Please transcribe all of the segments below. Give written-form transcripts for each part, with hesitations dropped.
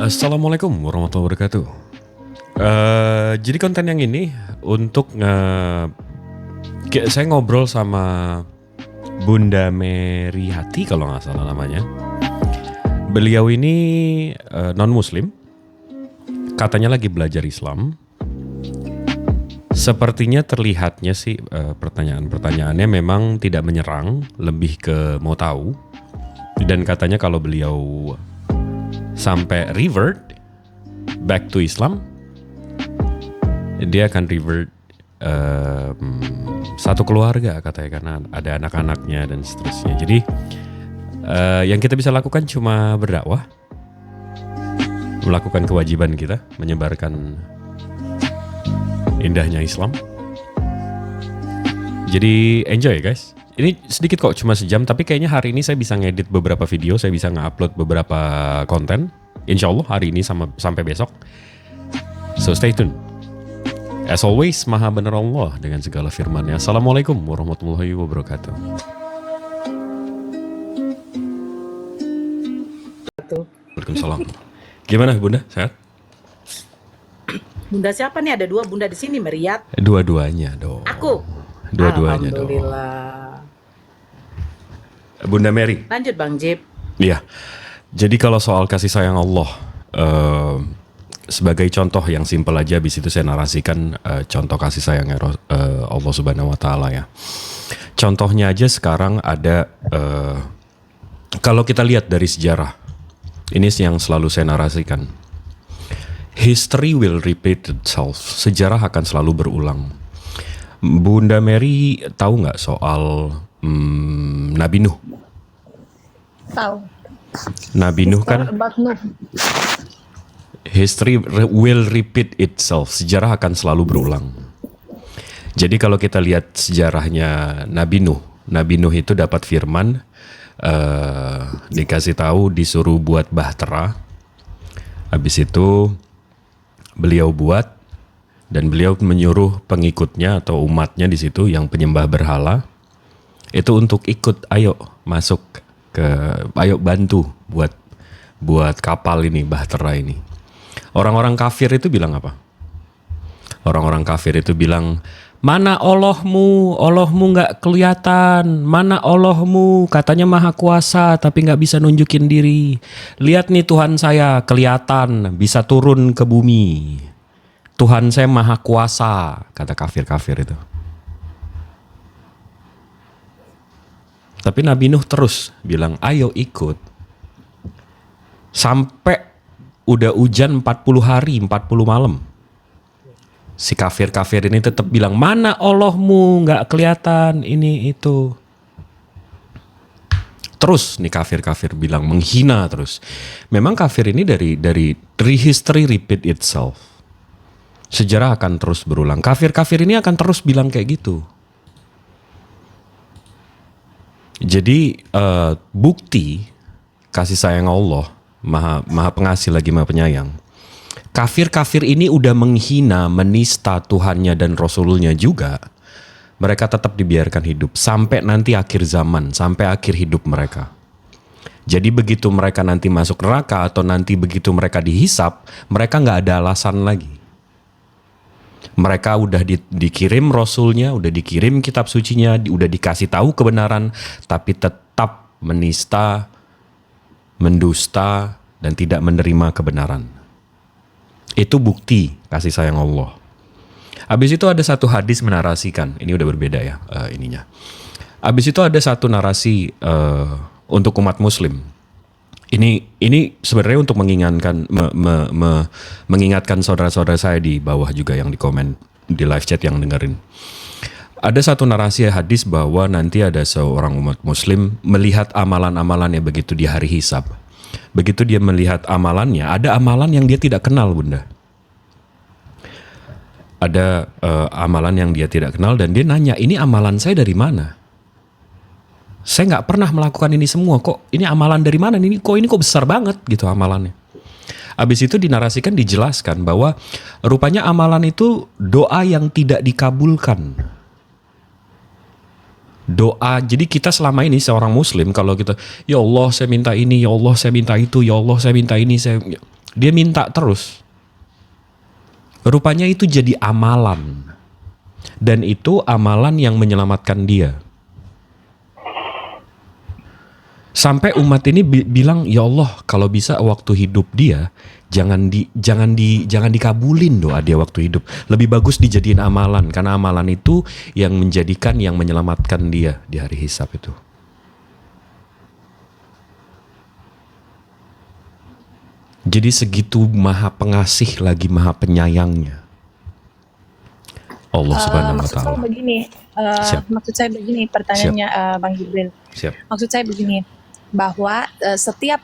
Assalamualaikum warahmatullahi wabarakatuh. Jadi konten yang ini untuk saya ngobrol sama Bunda Mary Hati kalau nggak salah namanya. Beliau ini non Muslim, katanya lagi belajar Islam. Sepertinya terlihatnya sih pertanyaan-pertanyaannya memang tidak menyerang, lebih ke mau tahu. Dan katanya kalau beliau sampai revert back to Islam, dia akan revert satu keluarga katanya, karena ada anak-anaknya dan seterusnya. Jadi yang kita bisa lakukan cuma berdakwah, melakukan kewajiban kita, menyebarkan indahnya Islam. Jadi enjoy guys. Ini sedikit kok, cuma sejam, tapi kayaknya hari ini saya bisa ngedit beberapa video, saya bisa nge-upload beberapa konten. Insya Allah hari ini sampai besok. So stay tune. As always, Maha Benar Allah dengan segala firman-Nya. Assalamualaikum warahmatullahi wabarakatuh. Waalaikumsalam. Gimana Bunda, sehat? Bunda siapa nih? Ada dua bunda di sini, Meriat. Dua-duanya dong. Aku. Dua-duanya dong. Alhamdulillah. Bunda Mary. Lanjut Bang Jip. Iya. Jadi kalau soal kasih sayang Allah, sebagai contoh yang simpel aja, habis itu saya narasikan contoh kasih sayangnya Allah Subhanahu Wa Taala ya. Contohnya aja sekarang ada, kalau kita lihat dari sejarah, ini yang selalu saya narasikan. History will repeat itself. Sejarah akan selalu berulang. Bunda Mary tahu nggak soal Nabi Nuh? Tahu. Nabi Nuh kan history will repeat itself. Sejarah akan selalu berulang. Jadi kalau kita lihat sejarahnya Nabi Nuh itu dapat firman, dikasih tahu, disuruh buat bahtera. Habis itu beliau buat, dan beliau menyuruh pengikutnya atau umatnya di situ yang penyembah berhala itu untuk ikut, ayo masuk ke, ayo bantu buat kapal ini, bahtera ini. Orang-orang kafir itu bilang apa? Orang-orang kafir itu bilang, mana Allahmu? Allahmu nggak kelihatan. Mana Allahmu? Katanya maha kuasa tapi nggak bisa nunjukin diri. Lihat nih Tuhan saya kelihatan, bisa turun ke bumi. Tuhan saya maha kuasa, kata kafir-kafir itu. Tapi Nabi Nuh terus bilang, ayo ikut. Sampai udah hujan 40 hari, 40 malam. Si kafir-kafir ini tetap bilang, mana Allahmu, gak kelihatan, ini itu. Terus nih kafir-kafir bilang, menghina terus. Memang kafir ini dari history repeat itself. Sejarah akan terus berulang. Kafir-kafir ini akan terus bilang kayak gitu. Jadi bukti kasih sayang Allah, maha pengasih lagi maha penyayang. Kafir-kafir ini udah menghina, menista Tuhannya dan Rasulnya juga. Mereka tetap dibiarkan hidup sampai nanti akhir zaman, sampai akhir hidup mereka. Jadi begitu mereka nanti masuk neraka atau nanti begitu mereka dihisap, mereka nggak ada alasan lagi. Mereka udah dikirim Rasulnya, udah dikirim kitab sucinya, udah dikasih tahu kebenaran, tapi tetap menista, mendusta, dan tidak menerima kebenaran. Itu bukti kasih sayang Allah. Habis itu ada satu hadis menarasikan, ini udah berbeda ya ininya. Habis itu ada satu narasi untuk umat Muslim. Ini sebenarnya untuk mengingatkan saudara-saudara saya di bawah juga yang di komen di live chat yang dengerin. Ada satu narasi hadis bahwa nanti ada seorang umat Muslim melihat amalan-amalannya begitu di hari hisab. Begitu dia melihat amalannya, ada amalan yang dia tidak kenal, Bunda. Ada amalan yang dia tidak kenal dan dia nanya, ini amalan saya dari mana? Saya nggak pernah melakukan ini semua, kok ini amalan dari mana? Ini kok besar banget gitu amalannya. Habis itu dinarasikan, dijelaskan bahwa rupanya amalan itu doa yang tidak dikabulkan. Doa, jadi kita selama ini seorang muslim kalau kita, ya Allah saya minta ini, ya Allah saya minta itu, ya Allah saya minta ini, Dia minta terus. Rupanya itu jadi amalan. Dan itu amalan yang menyelamatkan dia. Sampai umat ini bilang, ya Allah, kalau bisa waktu hidup dia jangan dikabulin doa dia waktu hidup. Lebih bagus dijadiin amalan, karena amalan itu yang menjadikan, yang menyelamatkan dia di hari hisab itu. Jadi segitu maha pengasih lagi maha penyayangnya Allah Subhanahu wa Ta'ala. Maksud saya begini pertanyaannya, Bang Jibril. Siap. Maksud saya begini, bahwa setiap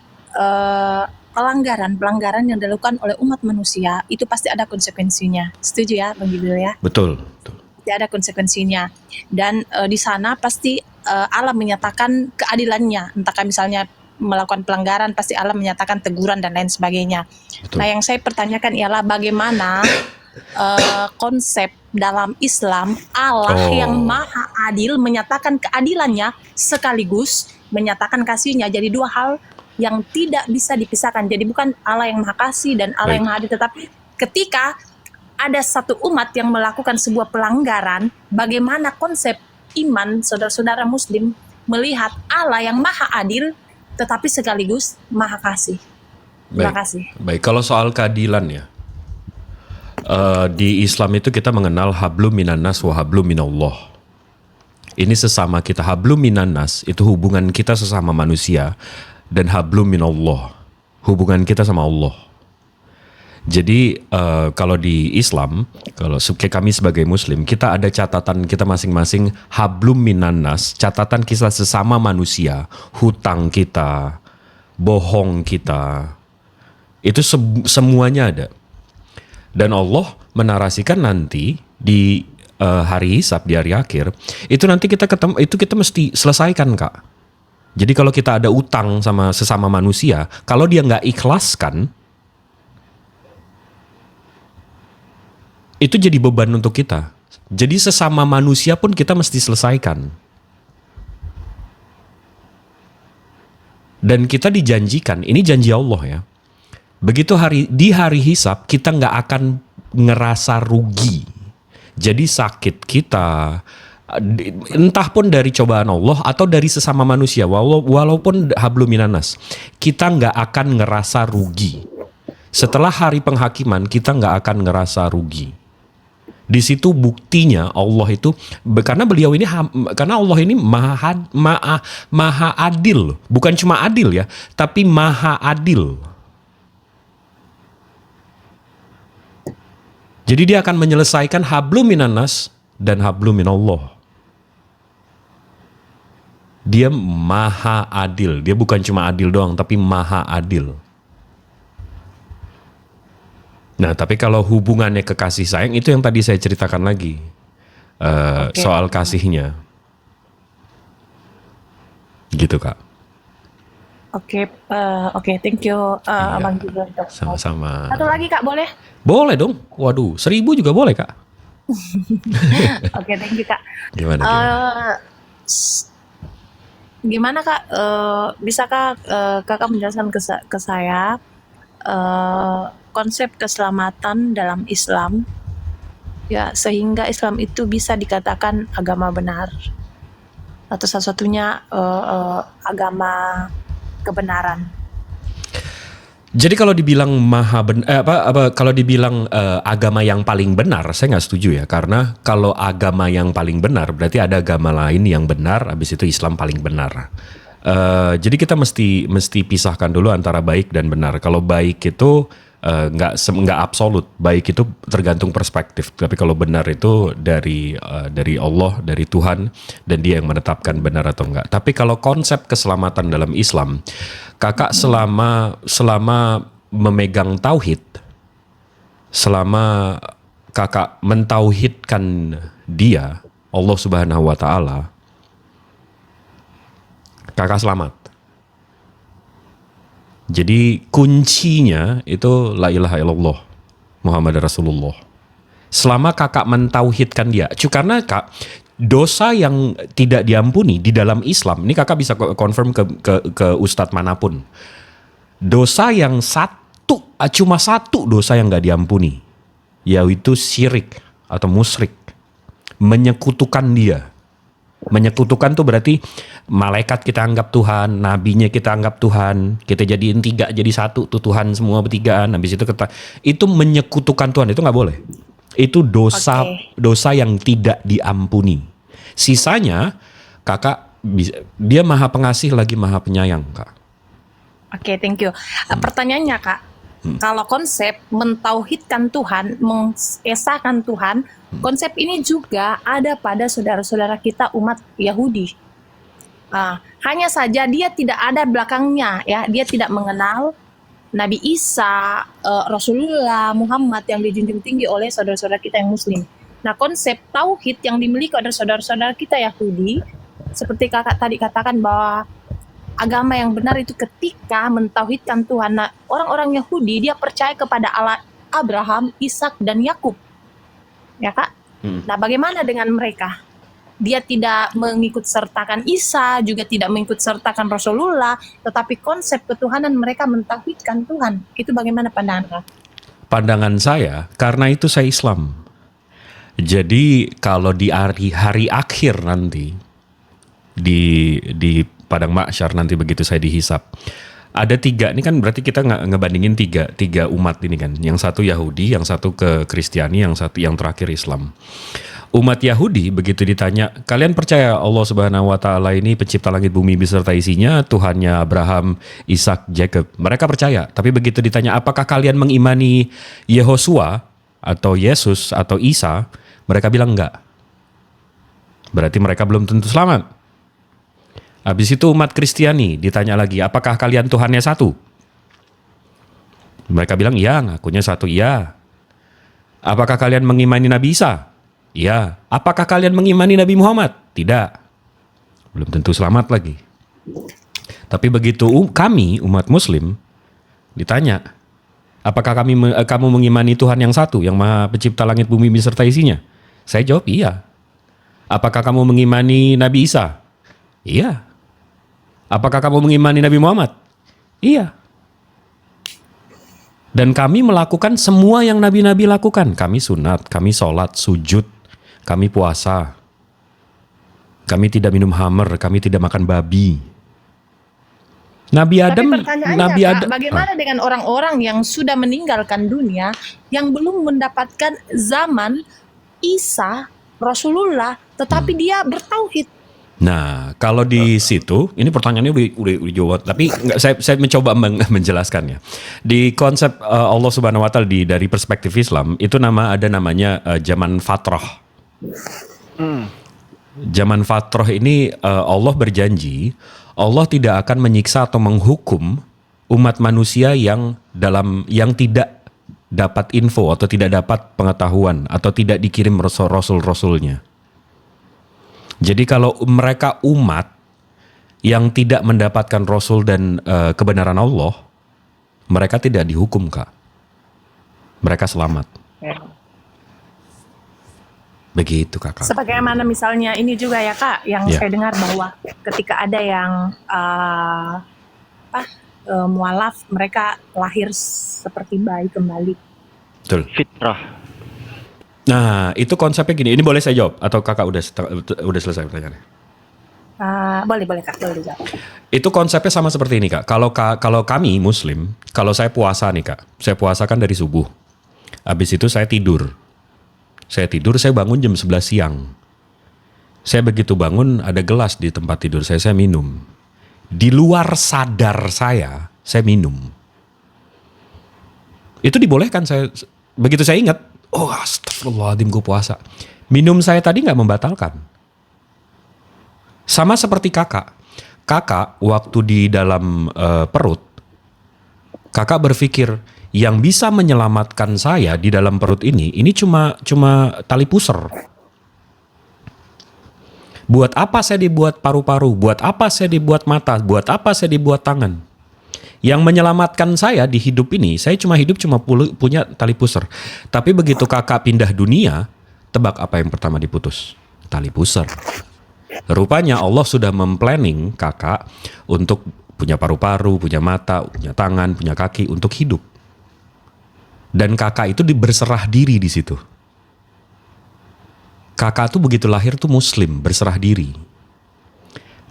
pelanggaran yang dilakukan oleh umat manusia itu pasti ada konsekuensinya. Setuju ya, Bang Jibril ya? Betul. Pasti ada konsekuensinya. Dan di sana pasti Allah menyatakan keadilannya. Entah misalnya melakukan pelanggaran, pasti Allah menyatakan teguran dan lain sebagainya. Betul. Nah, yang saya pertanyakan ialah bagaimana konsep dalam Islam Allah yang maha adil menyatakan keadilannya sekaligus menyatakan kasihnya. Jadi dua hal yang tidak bisa dipisahkan. Jadi bukan Allah yang maha kasih dan Allah yang maha adil, tetapi ketika ada satu umat yang melakukan sebuah pelanggaran, bagaimana konsep iman saudara-saudara muslim melihat Allah yang maha adil tetapi sekaligus maha kasih. Terima kasih. Baik, kalau soal keadilan ya, di Islam itu kita mengenal hablum minannas wa hablum minallah. Ini sesama kita. Hablum minannas itu hubungan kita sesama manusia, dan hablum minallah hubungan kita sama Allah. Jadi kalau di Islam, kalau kami sebagai Muslim, kita ada catatan kita masing-masing hablum minannas, catatan kita sesama manusia, hutang kita, bohong kita, itu semuanya ada. Dan Allah menarasikan nanti di hari hisab, di hari akhir, itu nanti kita ketemu, itu kita mesti selesaikan, Kak. Jadi kalau kita ada utang sama sesama manusia, kalau dia nggak ikhlaskan, itu jadi beban untuk kita. Jadi sesama manusia pun kita mesti selesaikan. Dan kita dijanjikan, ini janji Allah ya, begitu di hari hisab kita nggak akan ngerasa rugi. Jadi sakit kita, entah pun dari cobaan Allah atau dari sesama manusia, walaupun hablum minannas, kita nggak akan ngerasa rugi. Setelah hari penghakiman kita nggak akan ngerasa rugi. Di situ buktinya Allah itu, karena beliau ini, karena Allah ini maha adil, bukan cuma adil ya, tapi maha adil. Jadi dia akan menyelesaikan hablum minannas dan hablum minallah. Dia maha adil. Dia bukan cuma adil doang, tapi maha adil. Nah, tapi kalau hubungannya ke kasih sayang, itu yang tadi saya ceritakan lagi. Soal kasihnya. Gitu, Kak. Oke, thank you, Bang Jibril. Sama-sama. Satu lagi, Kak, boleh? Boleh dong. Waduh, 1000 juga boleh, Kak. Oke, thank you, Kak. Gimana? Gimana, Kak? Bisakah Kakak menjelaskan ke saya konsep keselamatan dalam Islam, ya, sehingga Islam itu bisa dikatakan agama benar atau salah satunya agama kebenaran. Jadi kalau dibilang kalau dibilang agama yang paling benar, saya nggak setuju ya, karena kalau agama yang paling benar berarti ada agama lain yang benar, habis itu Islam paling benar. Jadi kita mesti pisahkan dulu antara baik dan benar. Kalau baik itu nggak absolut, baik itu tergantung perspektif. Tapi kalau benar itu dari Allah, dari Tuhan, dan Dia yang menetapkan benar atau enggak. Tapi kalau konsep keselamatan dalam Islam, kakak selama memegang tauhid, selama kakak mentauhidkan Dia, Allah Subhanahu wa Ta'ala, kakak selamat. Jadi kuncinya itu la ilaha illallah Muhammad Rasulullah. Selama kakak mentauhidkan Dia, karena Kak, dosa yang tidak diampuni di dalam Islam, ini kakak bisa confirm ke ustadz manapun. Dosa yang satu cuma satu dosa yang gak diampuni, yaitu syirik atau musyrik, menyekutukan dia. Menyekutukan tuh berarti malaikat kita anggap Tuhan, nabinya kita anggap Tuhan, kita jadiin tiga jadi satu tuh Tuhan semua bertigaan. Habis itu itu menyekutukan Tuhan, itu nggak boleh. Itu dosa dosa yang tidak diampuni. Sisanya kakak dia maha pengasih lagi maha penyayang, Kak. Oke, thank you. Pertanyaannya, Kak, kalau konsep mentauhidkan Tuhan, mengesahkan Tuhan, konsep ini juga ada pada saudara-saudara kita umat Yahudi. Hanya saja dia tidak ada belakangnya, ya. Dia tidak mengenal Nabi Isa, Rasulullah, Muhammad yang dijunjung tinggi oleh saudara-saudara kita yang Muslim. Nah, konsep tauhid yang dimiliki oleh saudara-saudara kita Yahudi, seperti kakak tadi katakan bahwa agama yang benar itu ketika mentauhidkan Tuhan. Nah, orang-orang Yahudi dia percaya kepada Allah Abraham, Ishak dan Yakub. Ya, Kak? Nah, bagaimana dengan mereka? Dia tidak mengikut sertakan Isa, juga tidak mengikut sertakan Rasulullah, tetapi konsep ketuhanan mereka mentauhidkan Tuhan. Itu bagaimana pandangan Kak? Pandangan saya, karena itu saya Islam. Jadi kalau di hari akhir nanti di padang mahsyar nanti begitu saya dihisap, ada tiga, ini kan berarti kita ngebandingin tiga umat ini kan, yang satu Yahudi, yang satu ke Kristiani, yang satu yang terakhir Islam. Umat Yahudi begitu ditanya, kalian percaya Allah Subhanahu wa taala ini pencipta langit bumi beserta isinya, Tuhannya Abraham, Ishak, Jacob. Mereka percaya, tapi begitu ditanya apakah kalian mengimani Yehosua atau Yesus atau Isa, mereka bilang enggak. Berarti mereka belum tentu selamat. Habis itu umat Kristiani ditanya lagi, apakah kalian Tuhannya satu? Mereka bilang, iya, ngakunya satu, iya. Apakah kalian mengimani Nabi Isa? Iya. Apakah kalian mengimani Nabi Muhammad? Tidak. Belum tentu selamat lagi. Tapi begitu kami, umat Muslim, ditanya, apakah kamu mengimani Tuhan yang satu, yang maha pencipta langit bumi beserta isinya? Saya jawab, iya. Apakah kamu mengimani Nabi Isa? Iya. Apakah kamu mengimani Nabi Muhammad? Iya. Dan kami melakukan semua yang nabi-nabi lakukan. Kami sunat, kami sholat, sujud, kami puasa. Kami tidak minum khamr, kami tidak makan babi. Nabi Adam, Tapi pertanyaannya, Nabi Kak, Adam, bagaimana dengan orang-orang yang sudah meninggalkan dunia, yang belum mendapatkan zaman Isa, Rasulullah, tetapi dia bertauhid? Nah, kalau di situ, ini pertanyaannya udah jawab, tapi saya mencoba menjelaskannya. Di konsep Allah Subhanahu wa taala dari perspektif Islam, itu ada namanya zaman fatrah. Zaman fatrah ini Allah berjanji, Allah tidak akan menyiksa atau menghukum umat manusia yang tidak dapat info atau tidak dapat pengetahuan atau tidak dikirim rasul-rasulnya. Jadi kalau mereka umat yang tidak mendapatkan Rasul dan kebenaran Allah, mereka tidak dihukum, Kak. Mereka selamat. Begitu, Kakak. Sebagaimana misalnya ini juga ya, Kak, yang saya dengar bahwa ketika ada yang mualaf, mereka lahir seperti bayi kembali. Betul. Fitrah. Nah, itu konsepnya gini. Ini boleh saya jawab atau Kakak udah selesai pertanyaannya? Boleh Kak, boleh dijawab. Itu konsepnya sama seperti ini, Kak. Kalau kami Muslim, kalau saya puasa nih, Kak. Saya puasa kan dari subuh. Habis itu saya tidur. Saya bangun jam 11 siang. Saya begitu bangun ada gelas di tempat tidur saya minum. Di luar sadar saya minum. Itu dibolehkan begitu saya ingat, oh astagfirullahaladzim gue puasa. Minum saya tadi gak membatalkan. Sama seperti kakak. Kakak waktu di dalam perut, kakak berpikir yang bisa menyelamatkan saya di dalam perut ini cuma tali pusar. Buat apa saya dibuat paru-paru? Buat apa saya dibuat mata? Buat apa saya dibuat tangan? Yang menyelamatkan saya di hidup ini, saya cuma punya tali pusar. Tapi begitu kakak pindah dunia, tebak apa yang pertama diputus? Tali pusar. Rupanya Allah sudah memplanning kakak untuk punya paru-paru, punya mata, punya tangan, punya kaki untuk hidup. Dan kakak itu berserah diri di situ. Kakak tuh begitu lahir tuh muslim, berserah diri.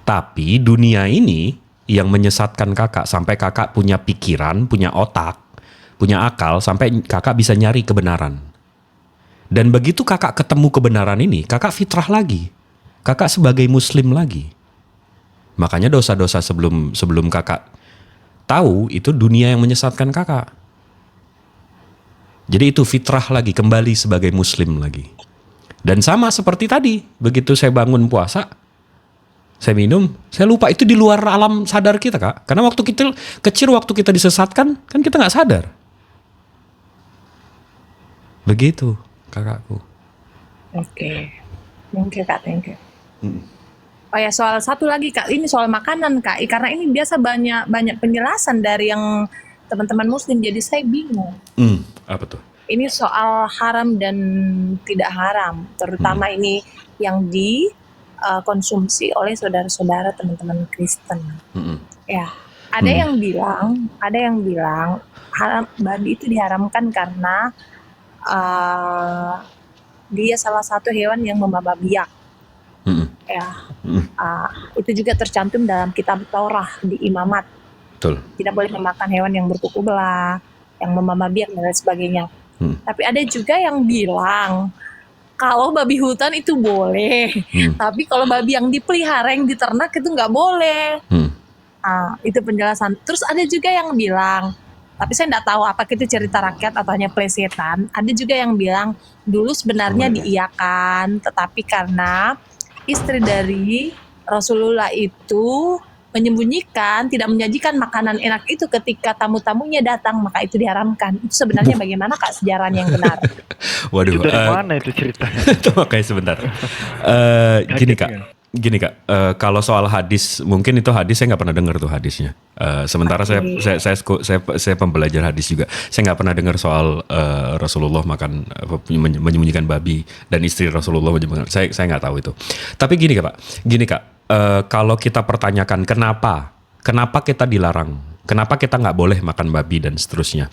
Tapi dunia ini yang menyesatkan kakak sampai kakak punya pikiran, punya otak, punya akal sampai kakak bisa nyari kebenaran. Dan begitu kakak ketemu kebenaran ini, kakak fitrah lagi. Kakak sebagai muslim lagi. Makanya dosa-dosa sebelum kakak tahu itu dunia yang menyesatkan kakak. Jadi itu fitrah lagi, kembali sebagai muslim lagi. Dan sama seperti tadi, begitu saya bangun puasa, saya minum, saya lupa itu di luar alam sadar kita, Kak. Karena waktu kita kecil, waktu kita disesatkan, kan kita nggak sadar. Begitu, kakakku. Oke. Thank you, Kak. Thank you. Oh ya, soal satu lagi, Kak. Ini soal makanan, Kak. Karena ini biasa banyak penjelasan dari yang teman-teman muslim, jadi saya bingung. Apa tuh? Ini soal haram dan tidak haram, terutama ini yang dikonsumsi oleh saudara-saudara teman-teman Kristen. Ya, ada yang bilang haram, babi itu diharamkan karena dia salah satu hewan yang membawa biak. Ya, itu juga tercantum dalam kitab Taurat di Imamat. Betul. Tidak boleh memakan hewan yang berkuku belah, yang membawa biak dan lain sebagainya. Tapi ada juga yang bilang kalau babi hutan itu boleh, tapi kalau babi yang dipelihara, yang diternak itu nggak boleh. Itu penjelasan. Terus ada juga yang bilang, tapi saya nggak tahu apakah itu cerita rakyat atau hanya plesetan. Ada juga yang bilang dulu sebenarnya diiyakan, tetapi karena istri dari Rasulullah itu menyembunyikan, tidak menyajikan makanan enak itu ketika tamu-tamunya datang, maka itu diharamkan. Itu sebenarnya bagaimana, Kak, sejarahnya yang benar? Waduh, Itu dari mana itu ceritanya? itu makanya sebentar. Gini kak, kalau soal hadis, mungkin itu hadis saya nggak pernah dengar tuh hadisnya. Sementara saya pembelajar hadis juga, saya nggak pernah dengar soal Rasulullah makan menyembunyikan babi dan istri Rasulullah menyembunyikan. Saya nggak tahu itu. Tapi gini kak, kalau kita pertanyakan kenapa kita dilarang, kenapa kita nggak boleh makan babi dan seterusnya.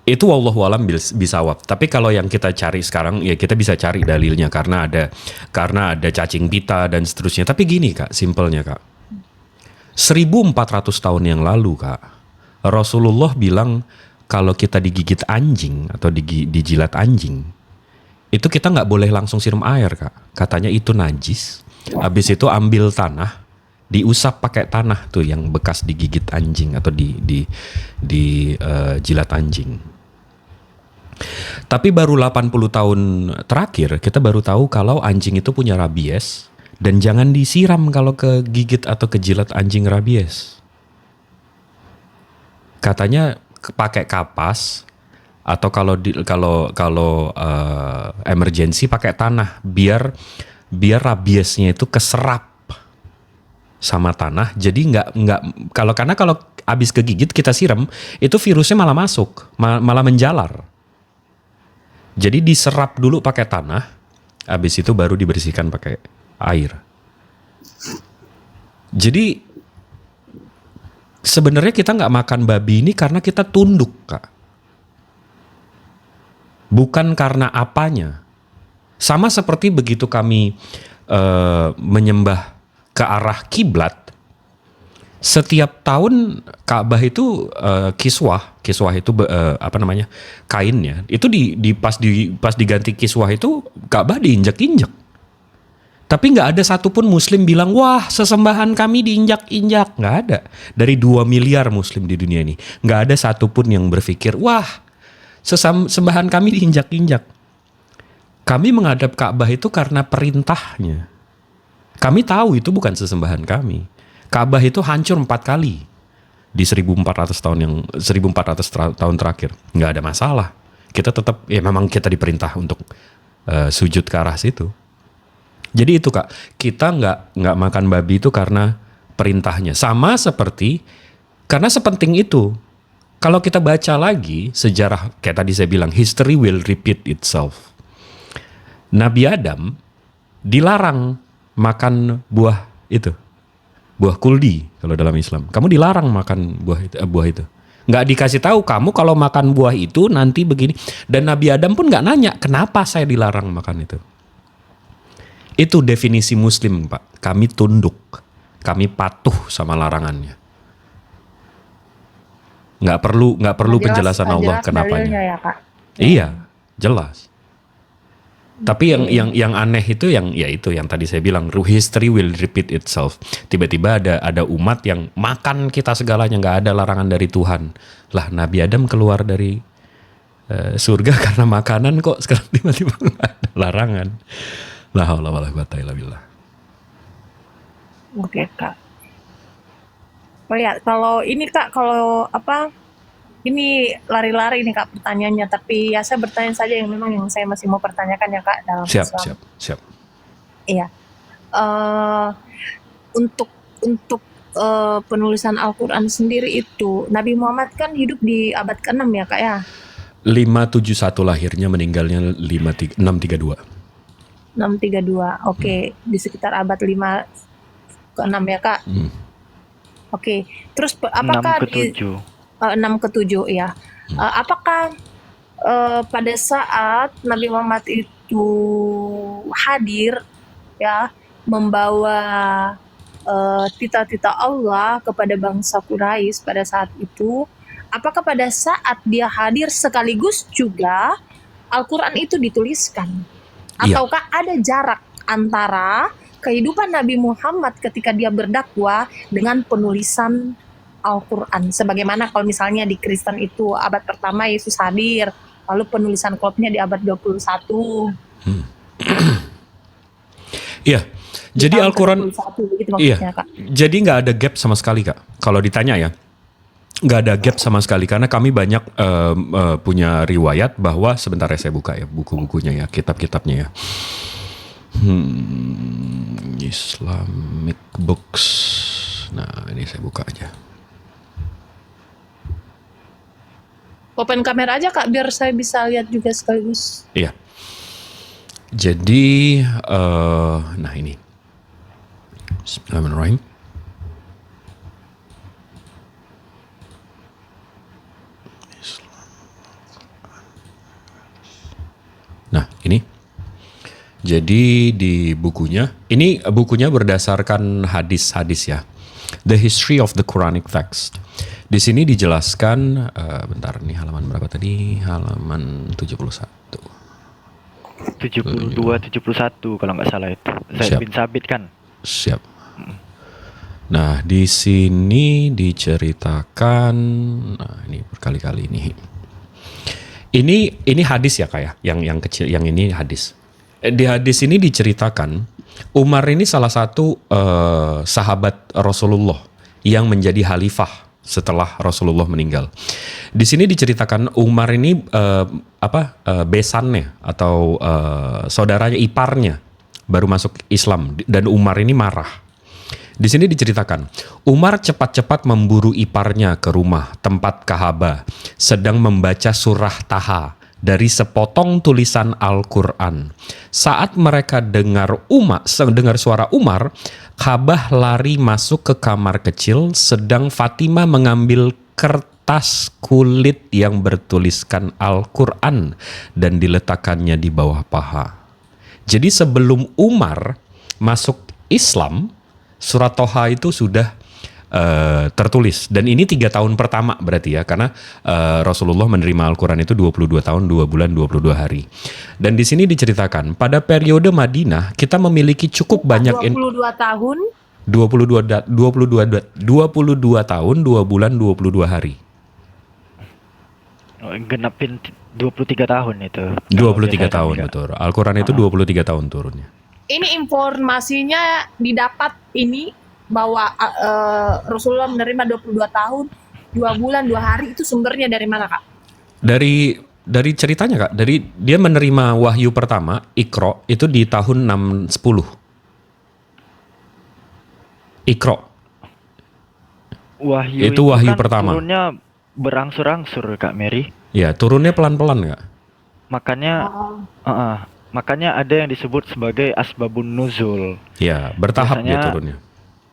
Itu wallahu alam bisawab. Tapi kalau yang kita cari sekarang, ya kita bisa cari dalilnya karena ada cacing pita dan seterusnya. Tapi gini kak, simpelnya kak, 1400 tahun yang lalu kak, Rasulullah bilang kalau kita digigit anjing atau dijilat anjing, itu kita nggak boleh langsung siram air kak. Katanya itu najis. Habis itu ambil tanah, diusap pakai tanah tuh yang bekas digigit anjing atau jilat anjing. Tapi baru 80 tahun terakhir kita baru tahu kalau anjing itu punya rabies dan jangan disiram kalau kegigit atau kejilat anjing rabies. Katanya pakai kapas atau kalau emergency pakai tanah biar rabiesnya itu keserap sama tanah. Jadi karena kalau habis kegigit kita siram itu virusnya malah masuk, malah menjalar. Jadi diserap dulu pakai tanah, habis itu baru dibersihkan pakai air. Jadi sebenarnya kita nggak makan babi ini karena kita tunduk kak, bukan karena apanya. Sama seperti begitu kami menyembah ke arah kiblat. Setiap tahun Ka'bah itu kiswah itu kainnya itu pas diganti kiswah itu Ka'bah diinjak-injak. Tapi nggak ada satupun Muslim bilang wah sesembahan kami diinjak-injak, nggak ada. Dari 2 miliar Muslim di dunia ini nggak ada satupun yang berpikir wah sesembahan kami diinjak-injak. Kami menghadap Ka'bah itu karena perintahnya. Kami tahu itu bukan sesembahan kami. Ka'bah itu hancur 4 kali di 1400 tahun terakhir. Nggak ada masalah. Kita tetap, ya memang kita diperintah untuk sujud ke arah situ. Jadi itu kak, kita nggak makan babi itu karena perintahnya. Sama seperti, karena sepenting itu. Kalau kita baca lagi sejarah, kayak tadi saya bilang, history will repeat itself. Nabi Adam dilarang makan buah itu. Buah kuldi kalau dalam Islam. Kamu dilarang makan buah itu. Nggak dikasih tahu kamu kalau makan buah itu nanti begini. Dan Nabi Adam pun nggak nanya kenapa saya dilarang makan itu. Itu definisi Muslim, Pak. Kami tunduk, kami patuh sama larangannya. Nggak perlu penjelasan Allah kenapanya. Dalilnya ya, Kak. Iya, jelas. Tapi yang aneh itu yang tadi saya bilang, history will repeat itself. Tiba-tiba ada umat yang makan kita segalanya, nggak ada larangan dari Tuhan. Lah Nabi Adam keluar dari surga karena makanan, kok sekarang tiba-tiba nggak ada larangan. La haula wala quwata illa billah. Oke, Kak. Oh ya, kalau ini Kak, ini lari-lari nih Kak pertanyaannya, tapi ya saya bertanya saja yang memang yang saya masih mau pertanyakan ya Kak dalam Islam. Siap. Iya. Untuk penulisan Al-Quran sendiri itu, Nabi Muhammad kan hidup di abad ke-6 ya Kak ya? 571 lahirnya, meninggalnya 632. 632, oke. Di sekitar abad 5 ke-6 ya Kak? Oke. Terus apakah 6 ke 7. 6 ke 7 ya. Apakah pada saat Nabi Muhammad itu hadir ya membawa tita-tita Allah kepada bangsa Quraisy pada saat itu, apakah pada saat dia hadir sekaligus juga Al-Quran itu dituliskan? Ataukah ada jarak antara kehidupan Nabi Muhammad ketika dia berdakwah dengan penulisan Al-Quran? Sebagaimana kalau misalnya di Kristen itu abad pertama Yesus hadir, lalu penulisan klubnya di abad 21. Iya. Jadi Al-Quran, gitu maksudnya, Kak. Jadi nggak ada gap sama sekali Kak. Kalau ditanya ya, nggak ada gap sama sekali karena kami banyak punya riwayat bahwa, sebentar ya saya buka ya buku-bukunya ya, kitab-kitabnya ya. Islamic books. Nah ini saya buka aja. Open kamera aja Kak, biar saya bisa lihat juga sekaligus. Iya. Jadi, nah ini. Bismillahirrahmanirrahim. Nah ini. Jadi di bukunya, ini bukunya berdasarkan hadis-hadis ya. The History of the Quranic Text. Di sini dijelaskan, bentar nih halaman berapa tadi? Halaman 71. 72, 71 kalau nggak salah itu. Zaid bin Sabit kan? Siap. Nah, di sini diceritakan, nah ini berkali-kali ini. Ini hadis ya Kak ya, yang kecil, yang ini hadis. Di hadis ini diceritakan Umar ini salah satu sahabat Rasulullah yang menjadi khalifah setelah Rasulullah meninggal. Di sini diceritakan Umar ini besannya atau saudaranya iparnya baru masuk Islam dan Umar ini marah. Di sini diceritakan Umar cepat-cepat memburu iparnya ke rumah tempat Ka'bah sedang membaca surah Taha dari sepotong tulisan Al-Quran. Saat mereka dengar suara Umar, Ka'bah lari masuk ke kamar kecil, sedang Fatimah mengambil kertas kulit yang bertuliskan Al-Quran dan diletakkannya di bawah paha. Jadi sebelum Umar masuk Islam, surat Toha itu sudah tertulis. Dan ini 3 tahun pertama berarti ya, karena Rasulullah menerima Al-Quran itu 22 tahun 2 bulan 22 hari. Dan di sini diceritakan pada periode Madinah kita memiliki cukup banyak 22 tahun 22 tahun 2 bulan 22 hari. Genapin 23 tahun itu. 23 tahun betul. Al-Quran itu 23 tahun turunnya. Ini informasinya didapat ini bahwa Rasulullah menerima 22 tahun 2 bulan 2 hari, itu sumbernya dari mana Kak? Dari ceritanya Kak, dari dia menerima wahyu pertama Iqra itu di tahun 610. Iqra. Wahyu itu wahyu kan pertama. Turunnya berangsur-angsur Kak Mary. Ya, turunnya pelan-pelan Kak. Makanya ada yang disebut sebagai asbabun nuzul. Ya, bertahap Biasanya dia turunnya.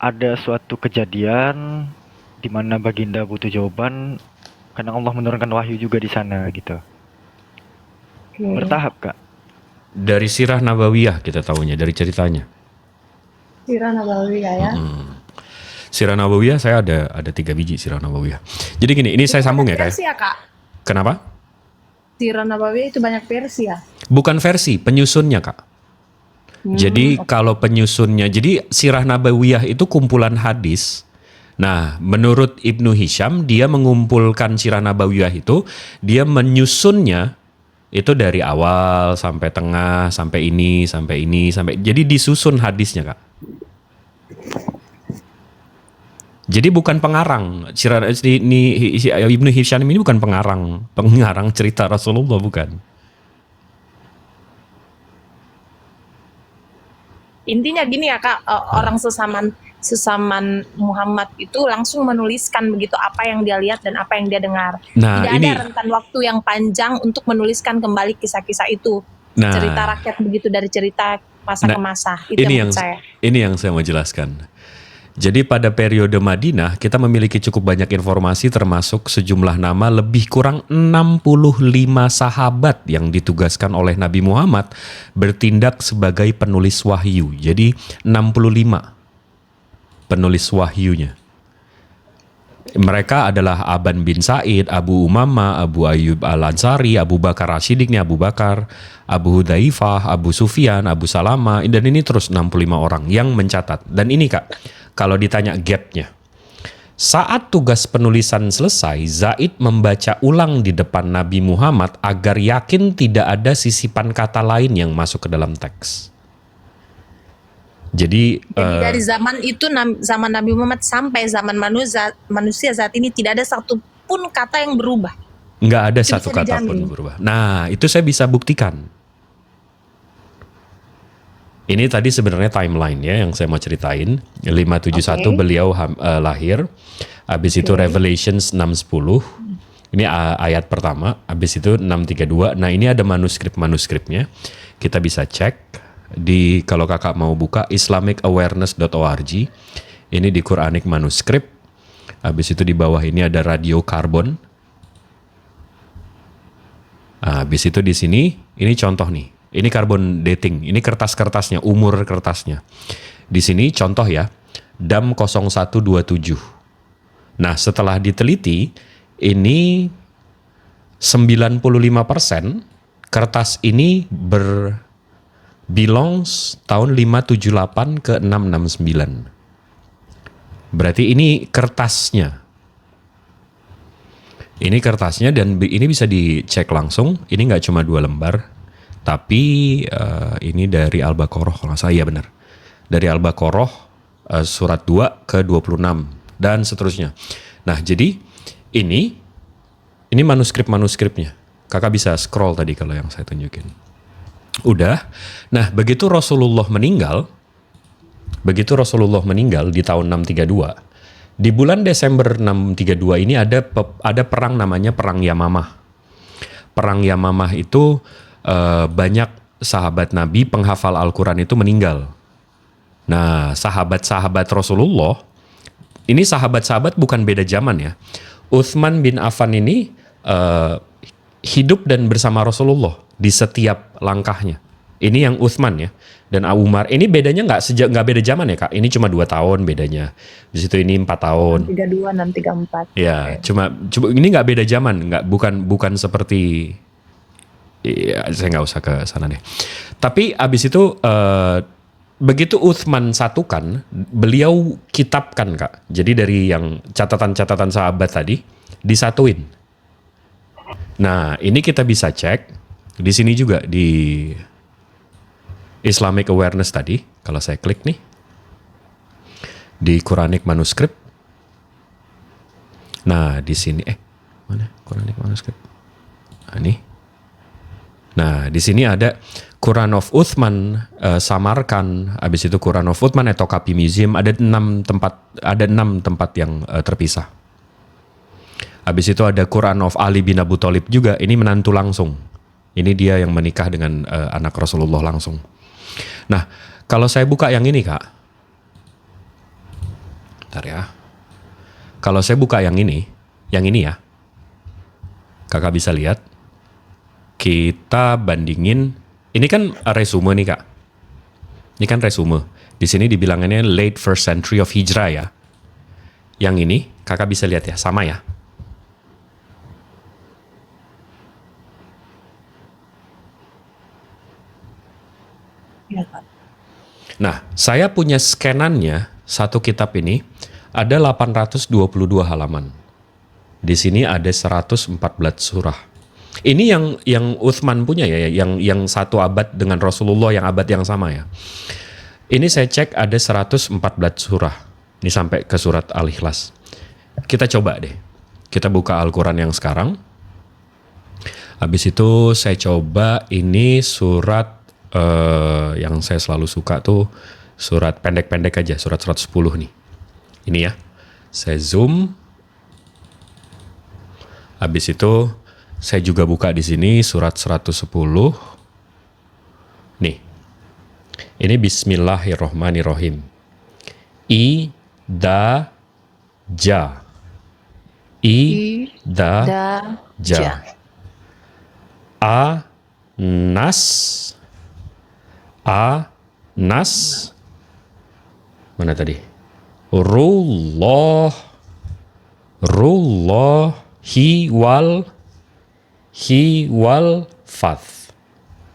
Ada suatu kejadian di mana baginda butuh jawaban, Kadang Allah menurunkan wahyu juga di sana gitu. Oke. Bertahap, Kak. Dari Sirah Nabawiyah kita tahunya, dari ceritanya. Sirah Nabawiyah ya. Sirah Nabawiyah saya ada 3 biji Sirah Nabawiyah. Jadi gini, ini saya sambung ya, Kak. Versi ya, Kak? Kenapa? Sirah Nabawiyah itu banyak versi ya? Bukan versi, penyusunnya, Kak. Jadi kalau penyusunnya, jadi Sirah Nabawiyah itu kumpulan hadis. Nah, menurut Ibnu Hisham, dia mengumpulkan Sirah Nabawiyah itu, dia menyusunnya itu dari awal sampai tengah, sampai ini, sampai ini, sampai. Jadi disusun hadisnya, Kak. Jadi bukan pengarang. Ibnu Hisham ini bukan pengarang cerita Rasulullah, bukan. Intinya gini ya Kak, orang sesaman Muhammad itu langsung menuliskan begitu apa yang dia lihat dan apa yang dia dengar. Nah, Tidak ini ada rentan waktu yang panjang untuk menuliskan kembali kisah-kisah itu. Nah. Cerita rakyat begitu dari cerita masa ke masa. Itu ini yang yang menurut saya. ini yang saya mau jelaskan. Jadi pada periode Madinah kita memiliki cukup banyak informasi termasuk sejumlah nama lebih kurang 65 sahabat yang ditugaskan oleh Nabi Muhammad bertindak sebagai penulis wahyu. Jadi 65 penulis wahyunya. Mereka adalah Aban bin Sa'id, Abu Umamah, Abu Ayyub Al-Ansari, Abu Bakar Rashidik, Abu Bakar, Abu Hudzaifah, Abu Sufyan, Abu Salama, dan ini terus 65 orang yang mencatat. Dan ini Kak, kalau ditanya gapnya. Saat tugas penulisan selesai, Zaid membaca ulang di depan Nabi Muhammad agar yakin tidak ada sisipan kata lain yang masuk ke dalam teks. Jadi dari zaman itu, zaman Nabi Muhammad sampai zaman manusia saat ini tidak ada satu pun kata yang berubah. nggak ada Itu satu bisa kata pun dijamin. berubah. Nah, itu saya bisa buktikan. Ini tadi sebenarnya timeline ya yang saya mau ceritain. 571 Oke. beliau lahir. Habis itu Revelations 610. Ini ayat pertama. Habis itu 632. Nah, ini ada manuskrip-manuskripnya. Kita bisa cek di, kalau kakak mau buka, islamicawareness.org. Ini di Quranic manuskrip. Habis itu di bawah ini ada radio karbon. Habis itu di sini, ini contoh nih. Ini carbon dating, ini kertas-kertasnya, umur kertasnya. Di sini contoh ya, DAM 0127. Nah, setelah diteliti, ini 95% kertas ini belongs tahun 578 ke 669. Berarti ini kertasnya. Ini kertasnya dan ini bisa dicek langsung. Ini nggak cuma 2 lembar. Tapi ini dari Al-Baqarah kalau nggak salah, ya benar. Dari Al-Baqarah surat 2 ke 26 dan seterusnya. Nah, jadi ini manuskrip-manuskripnya. Kakak bisa scroll tadi kalau yang saya tunjukin. Udah. Nah, begitu Rasulullah meninggal di tahun 632, di bulan Desember 632 ini ada perang namanya Perang Yamamah. Perang Yamamah itu banyak sahabat Nabi penghafal Al-Quran itu meninggal. Nah, sahabat-sahabat Rasulullah, ini sahabat-sahabat bukan beda zaman ya. Utsman bin Affan ini hidup dan bersama Rasulullah di setiap langkahnya. Ini yang Utsman ya. Dan Umar, ini bedanya nggak beda zaman ya Kak. Ini cuma 2 tahun bedanya. Di situ ini 4 tahun. 32, 634. Ya, cuma ini nggak beda zaman, bukan seperti. Ya, saya nggak usah ke sana deh. Tapi abis itu begitu Utsman satukan, beliau kitabkan Kak. Jadi dari yang catatan-catatan sahabat tadi disatuin. Nah, ini kita bisa cek di sini juga di Islamic Awareness tadi. Kalau saya klik nih di Quranic Manuscript. Nah, di sini mana Quranic Manuscript? Nah, ini. Nah, di sini ada Quran of Uthman Samarkand, habis itu Quran of Uthman Etokapi Museum, ada 6 tempat yang terpisah. Habis itu ada Quran of Ali bin Abu Thalib juga, ini menantu langsung. Ini dia yang menikah dengan anak Rasulullah langsung. Nah, kalau saya buka yang ini, Kak. Bentar ya. Kalau saya buka yang ini ya. Kakak bisa lihat. Kita bandingin. Ini kan resume nih Kak. Ini kan resume. Di sini dibilangannya late first century of Hijrah ya. Yang ini kakak bisa lihat ya, sama ya. Ya, Kak. Nah, saya punya scanannya, satu kitab ini ada 822 halaman. Di sini ada 114 surah. Ini yang Uthman punya ya, yang satu abad dengan Rasulullah, yang abad yang sama ya. Ini saya cek ada 114 surah. Ini sampai ke surat Al-Ikhlas. Kita coba deh. Kita buka Al-Quran yang sekarang. Habis itu saya coba ini surat yang saya selalu suka tuh surat pendek-pendek aja, surat 110 nih. Ini ya. Saya zoom. Habis itu saya juga buka di sini surat 110. Nih. Ini Bismillahirrohmanirrohim. Ja. Ja. Nas. Mana tadi? Hi wal fath.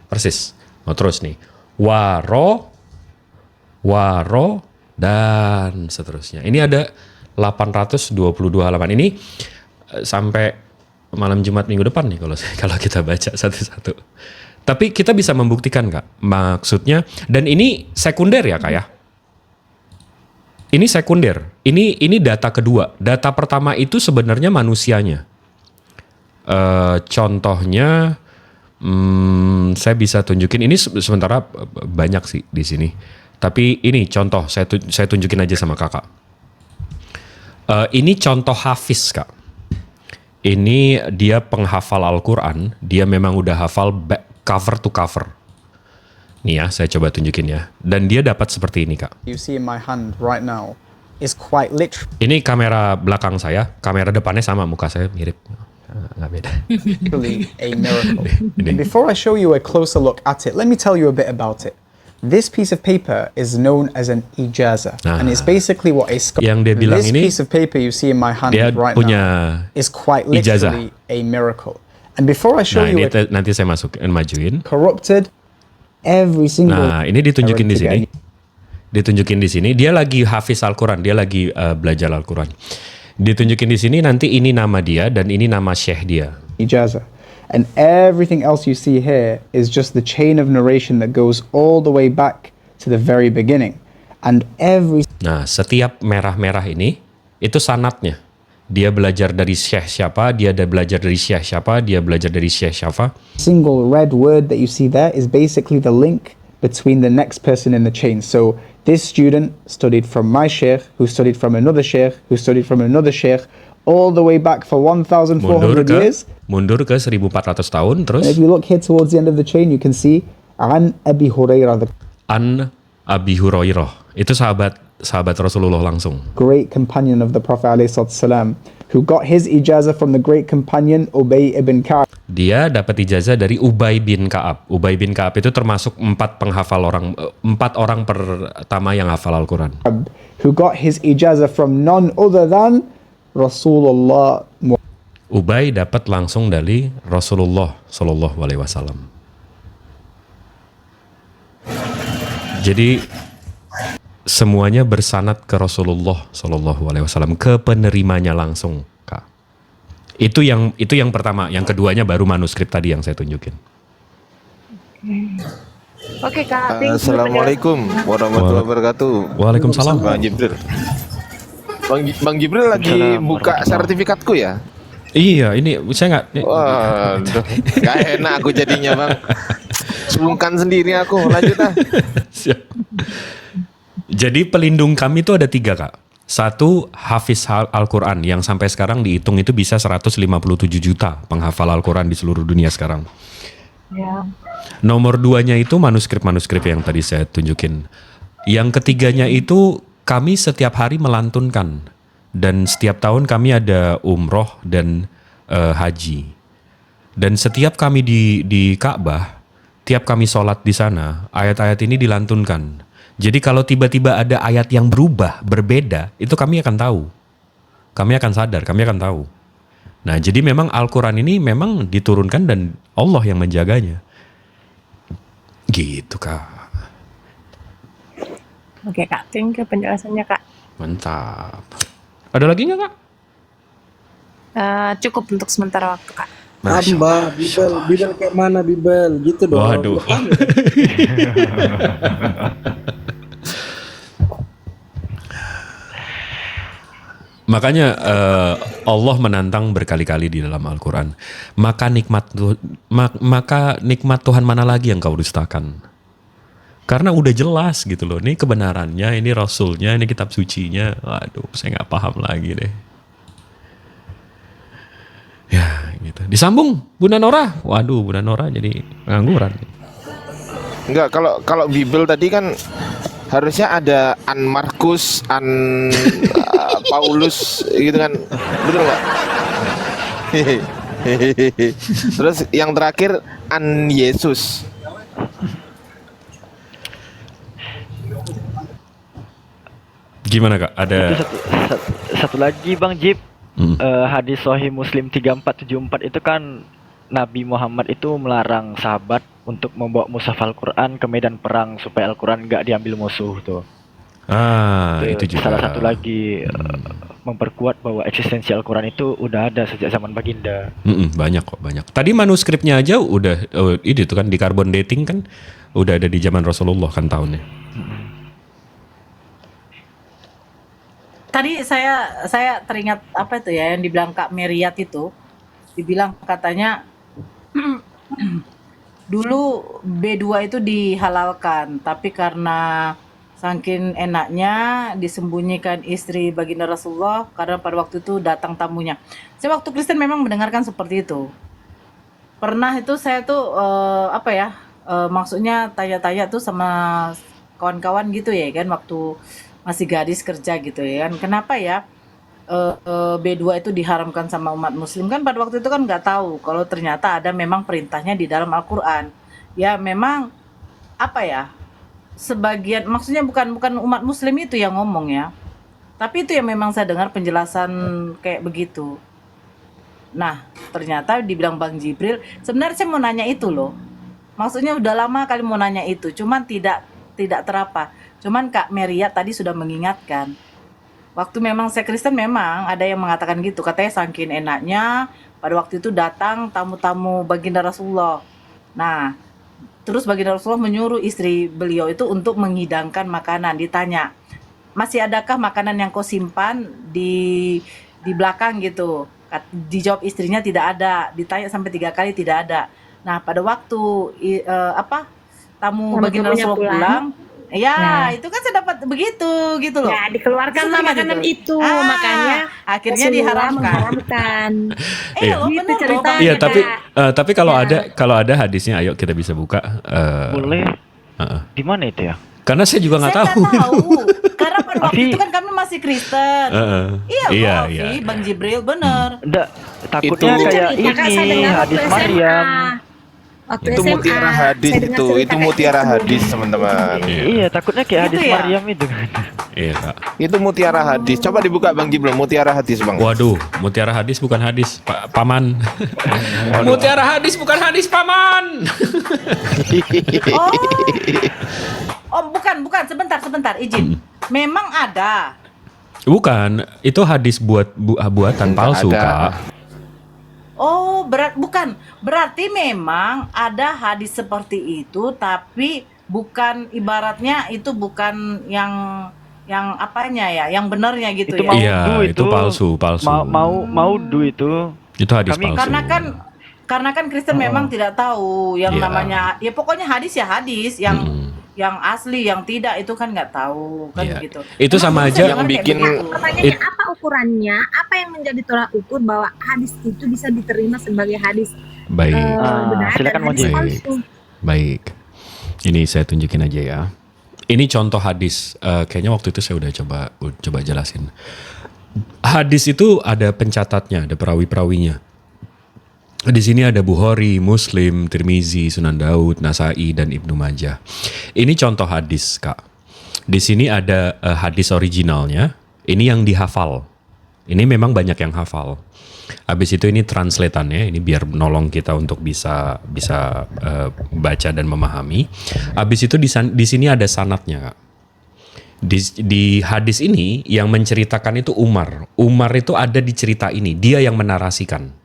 Persis. Mau terus nih. Waro dan seterusnya. Ini ada 822 halaman. Ini sampai malam Jumat minggu depan nih kalau kita baca satu-satu. Tapi kita bisa membuktikan Kak. Maksudnya, dan ini sekunder ya Kak ya. Ini sekunder. Ini data kedua. Data pertama itu sebenarnya manusianya. Contohnya saya bisa tunjukin ini sementara banyak sih di sini. Tapi ini contoh saya tunjukin aja sama Kakak. Ini contoh Hafiz Kak. Ini dia penghafal Al-Quran. Dia memang udah hafal cover to cover. Nih ya, saya coba tunjukin ya. Dan dia dapat seperti ini Kak. You see in my hand right now is quite Ini kamera belakang saya. Kamera depannya sama, muka saya mirip. Nggak beda. literally a miracle. And before I show you a closer look at it, let me tell you a bit about it. This piece of paper is known as an ijaza, and it's basically what a scholar. Yang dia bilang This ini, piece of paper you see in my hand dia right punya now is quite ijazah. literally a miracle. And before I show Nah you ini it nanti saya majuin. corrupted, every single. Nah ini ditunjukin di error to sini. get Ditunjukin di sini. Dia lagi hafiz Al-Quran. Dia lagi belajar Al-Quran. Ditunjukin di sini nanti ini nama dia dan ini nama syekh dia. Ijaza. And everything else you see here is just the chain of narration that goes all the way back to the very beginning. And every Nah, setiap merah-merah ini itu sanatnya. Dia belajar dari syekh siapa, dia ada belajar dari syekh siapa, dia belajar dari syekh siapa. single red word that you see there is basically the link between the next person in the chain. So this student studied from my sheikh, who studied from another sheikh, who studied from another sheikh, all the way back for 1,400 years. Mundur ke 1400 tahun terus. If you look here towards the end of the chain, you can see An Abi Hurairah, the An Abi Hurairah. Itu sahabat Rasulullah langsung. great companion of the Prophet ﷺ, who got his ijazah from the great companion Ubay ibn Ka'ab, Dia dapat ijazah dari Ubay bin Ka'ab. Ubay bin Ka'ab itu termasuk 4 orang pertama yang hafal Al-Quran. who got his ijazah from none other than Rasulullah. Ubay dapat langsung dari Rasulullah Shallallahu Alaihi Wasallam. Jadi semuanya bersanad ke Rasulullah Shallallahu Alaihi Wasallam, ke penerimanya langsung, Kak. Itu yang pertama, yang keduanya baru manuskrip tadi yang saya tunjukin. Oke Kak, thank you. Assalamualaikum warahmatullahi wabarakatuh. Waalaikumsalam. Bang Jibril. Bang Jibril lagi buka sertifikatku ya? Iya, ini saya nggak. Waduh, gak enak aku jadinya bang. Sungkan sendiri aku, lanjut ah. Siap. Jadi pelindung kami itu ada 3 Kak. Satu, Hafiz Al-Quran yang sampai sekarang dihitung itu bisa 157 juta penghafal Al-Quran di seluruh dunia sekarang. Ya. Nomor 2-nya itu manuskrip-manuskrip yang tadi saya tunjukin. Yang ketiganya itu kami setiap hari melantunkan. Dan setiap tahun kami ada umroh dan haji. Dan setiap kami di Ka'bah, tiap kami sholat di sana, ayat-ayat ini dilantunkan. Jadi kalau tiba-tiba ada ayat yang berubah, berbeda, itu kami akan tahu. Kami akan sadar, kami akan tahu. Nah, jadi memang Al-Quran ini memang diturunkan dan Allah yang menjaganya. Gitu, Kak. Oke Kak, thank you penjelasannya Kak. Mantap. Ada lagi nggak, Kak? Cukup untuk sementara waktu Kak. Tambah Bibel kayak mana Bibel gitu dong. Waduh. Makanya Allah menantang berkali-kali di dalam Al-Quran. Maka nikmat Tuhan mana lagi yang kau dustakan? Karena udah jelas gitu loh. Ini kebenarannya, ini Rasulnya, ini kitab sucinya. Waduh, saya nggak paham lagi deh. Ya gitu. Disambung Bunda Nora. Waduh, Bunda Nora jadi pengangguran. Enggak, kalau Bibel tadi kan harusnya ada An Markus, An Paulus gitu kan. Betul nggak? Terus yang terakhir An Yesus. Gimana Kak? Ada Itu satu lagi Bang Jip. Hadis Sahih Muslim 3474 itu kan Nabi Muhammad itu melarang sahabat untuk membawa mushaf Al-Quran ke medan perang supaya Al-Quran nggak diambil musuh tuh. itu juga Salah satu lagi memperkuat bahwa eksistensi Al-Quran itu udah ada sejak zaman Baginda. banyak kok, banyak. Tadi manuskripnya aja udah ini tuh kan di carbon dating kan udah ada di zaman Rasulullah kan tahunnya. Tadi saya teringat apa itu ya yang dibilang Kak Meriat itu, dibilang katanya dulu B2 itu dihalalkan, tapi karena saking enaknya disembunyikan istri baginda Rasulullah karena pada waktu itu datang tamunya. Saya waktu Kristen memang mendengarkan seperti itu. Pernah itu saya tuh maksudnya tanya-tanya tuh sama kawan-kawan gitu ya kan waktu masih gadis kerja gitu ya kan. Kenapa ya B2 itu diharamkan sama umat muslim kan pada waktu itu kan nggak tahu kalau ternyata ada memang perintahnya di dalam Al-Quran. Ya memang apa ya, sebagian maksudnya bukan umat muslim itu yang ngomong ya, tapi itu yang memang saya dengar penjelasan kayak begitu. Nah ternyata dibilang Bang Jibril, sebenarnya saya mau nanya itu loh, maksudnya udah lama kali mau nanya itu, cuman tidak terapa. Cuman Kak Meriat tadi sudah mengingatkan. Waktu memang saya Kristen memang ada yang mengatakan gitu. Katanya saking enaknya pada waktu itu datang tamu-tamu baginda Rasulullah. Nah, terus baginda Rasulullah menyuruh istri beliau itu untuk menghidangkan makanan. Ditanya, masih adakah makanan yang kau simpan di belakang gitu? Dijawab istrinya tidak ada. Ditanya sampai 3 kali tidak ada. Nah, pada waktu tamu baginda Rasulullah pulang, ya, itu kan saya dapat begitu gitu loh. Ya, dikeluarkanlah makanan itu, makanya akhirnya Rasulullah diharamkan. Gitu bener loh. ceritanya. Iya, tapi kalau ada hadisnya, ayo kita bisa buka. Boleh. Di mana itu ya? Karena saya juga nggak Saya tahu. nggak tahu. Karena pada waktu Afi. itu kan kami masih Kristen. Iya, Afi, Bang Jibril bener. Enggak, takutnya Itu- kayak Cerita, Kak, saya ini dengar waktu hadis SMA. Mariam. Waktu Itu SMA, mutiara hadis saya dengar itu cerita kayak mutiara gitu. hadis teman-teman. Iya, takutnya kayak Gitu hadis ya? Mariam itu. Iya Kak. Itu mutiara hadis. Coba dibuka Bang Jibril, mutiara hadis Bang. Waduh, mutiara hadis bukan hadis, paman. Mutiara hadis bukan hadis, paman. Oh, bukan, sebentar, izin. Memang ada. Bukan, itu hadis buatan Enggak palsu ada. Kak. Oh, berarti memang ada hadis seperti itu, tapi bukan ibaratnya itu bukan yang apanya ya, yang benernya gitu Itu ya. mau Iya, du itu palsu. Mau du itu. Itu hadis Kami- palsu. Karena kan Kristen memang tidak tahu yang Iya. namanya, ya pokoknya hadis ya hadis, yang asli, yang tidak itu kan nggak tahu kan Iya. gitu. Itu Emang sama bisa aja dengar kayak bikin- begitu? Pertanyaannya apa ukurannya? Apa yang menjadi tolak ukur bahwa hadis itu bisa diterima sebagai hadis Baik. benar silakan, dan hadis Moji. palsu? Baik. Ini saya tunjukin aja ya. Ini contoh hadis. Kayaknya waktu itu saya udah coba jelasin. Hadis itu ada pencatatnya, ada perawi-perawinya. Di sini ada Bukhari, Muslim, Tirmizi, Sunan Daud, Nasai, dan Ibnu Majah. Ini contoh hadis, Kak. Di sini ada hadis originalnya. Ini yang dihafal. Ini memang banyak yang hafal. Habis itu ini translatannya. Ini biar nolong kita untuk bisa baca dan memahami. Habis itu di sini ada sanadnya, Kak. Di hadis ini yang menceritakan itu Umar. Umar itu ada di cerita ini. Dia yang menarasikan.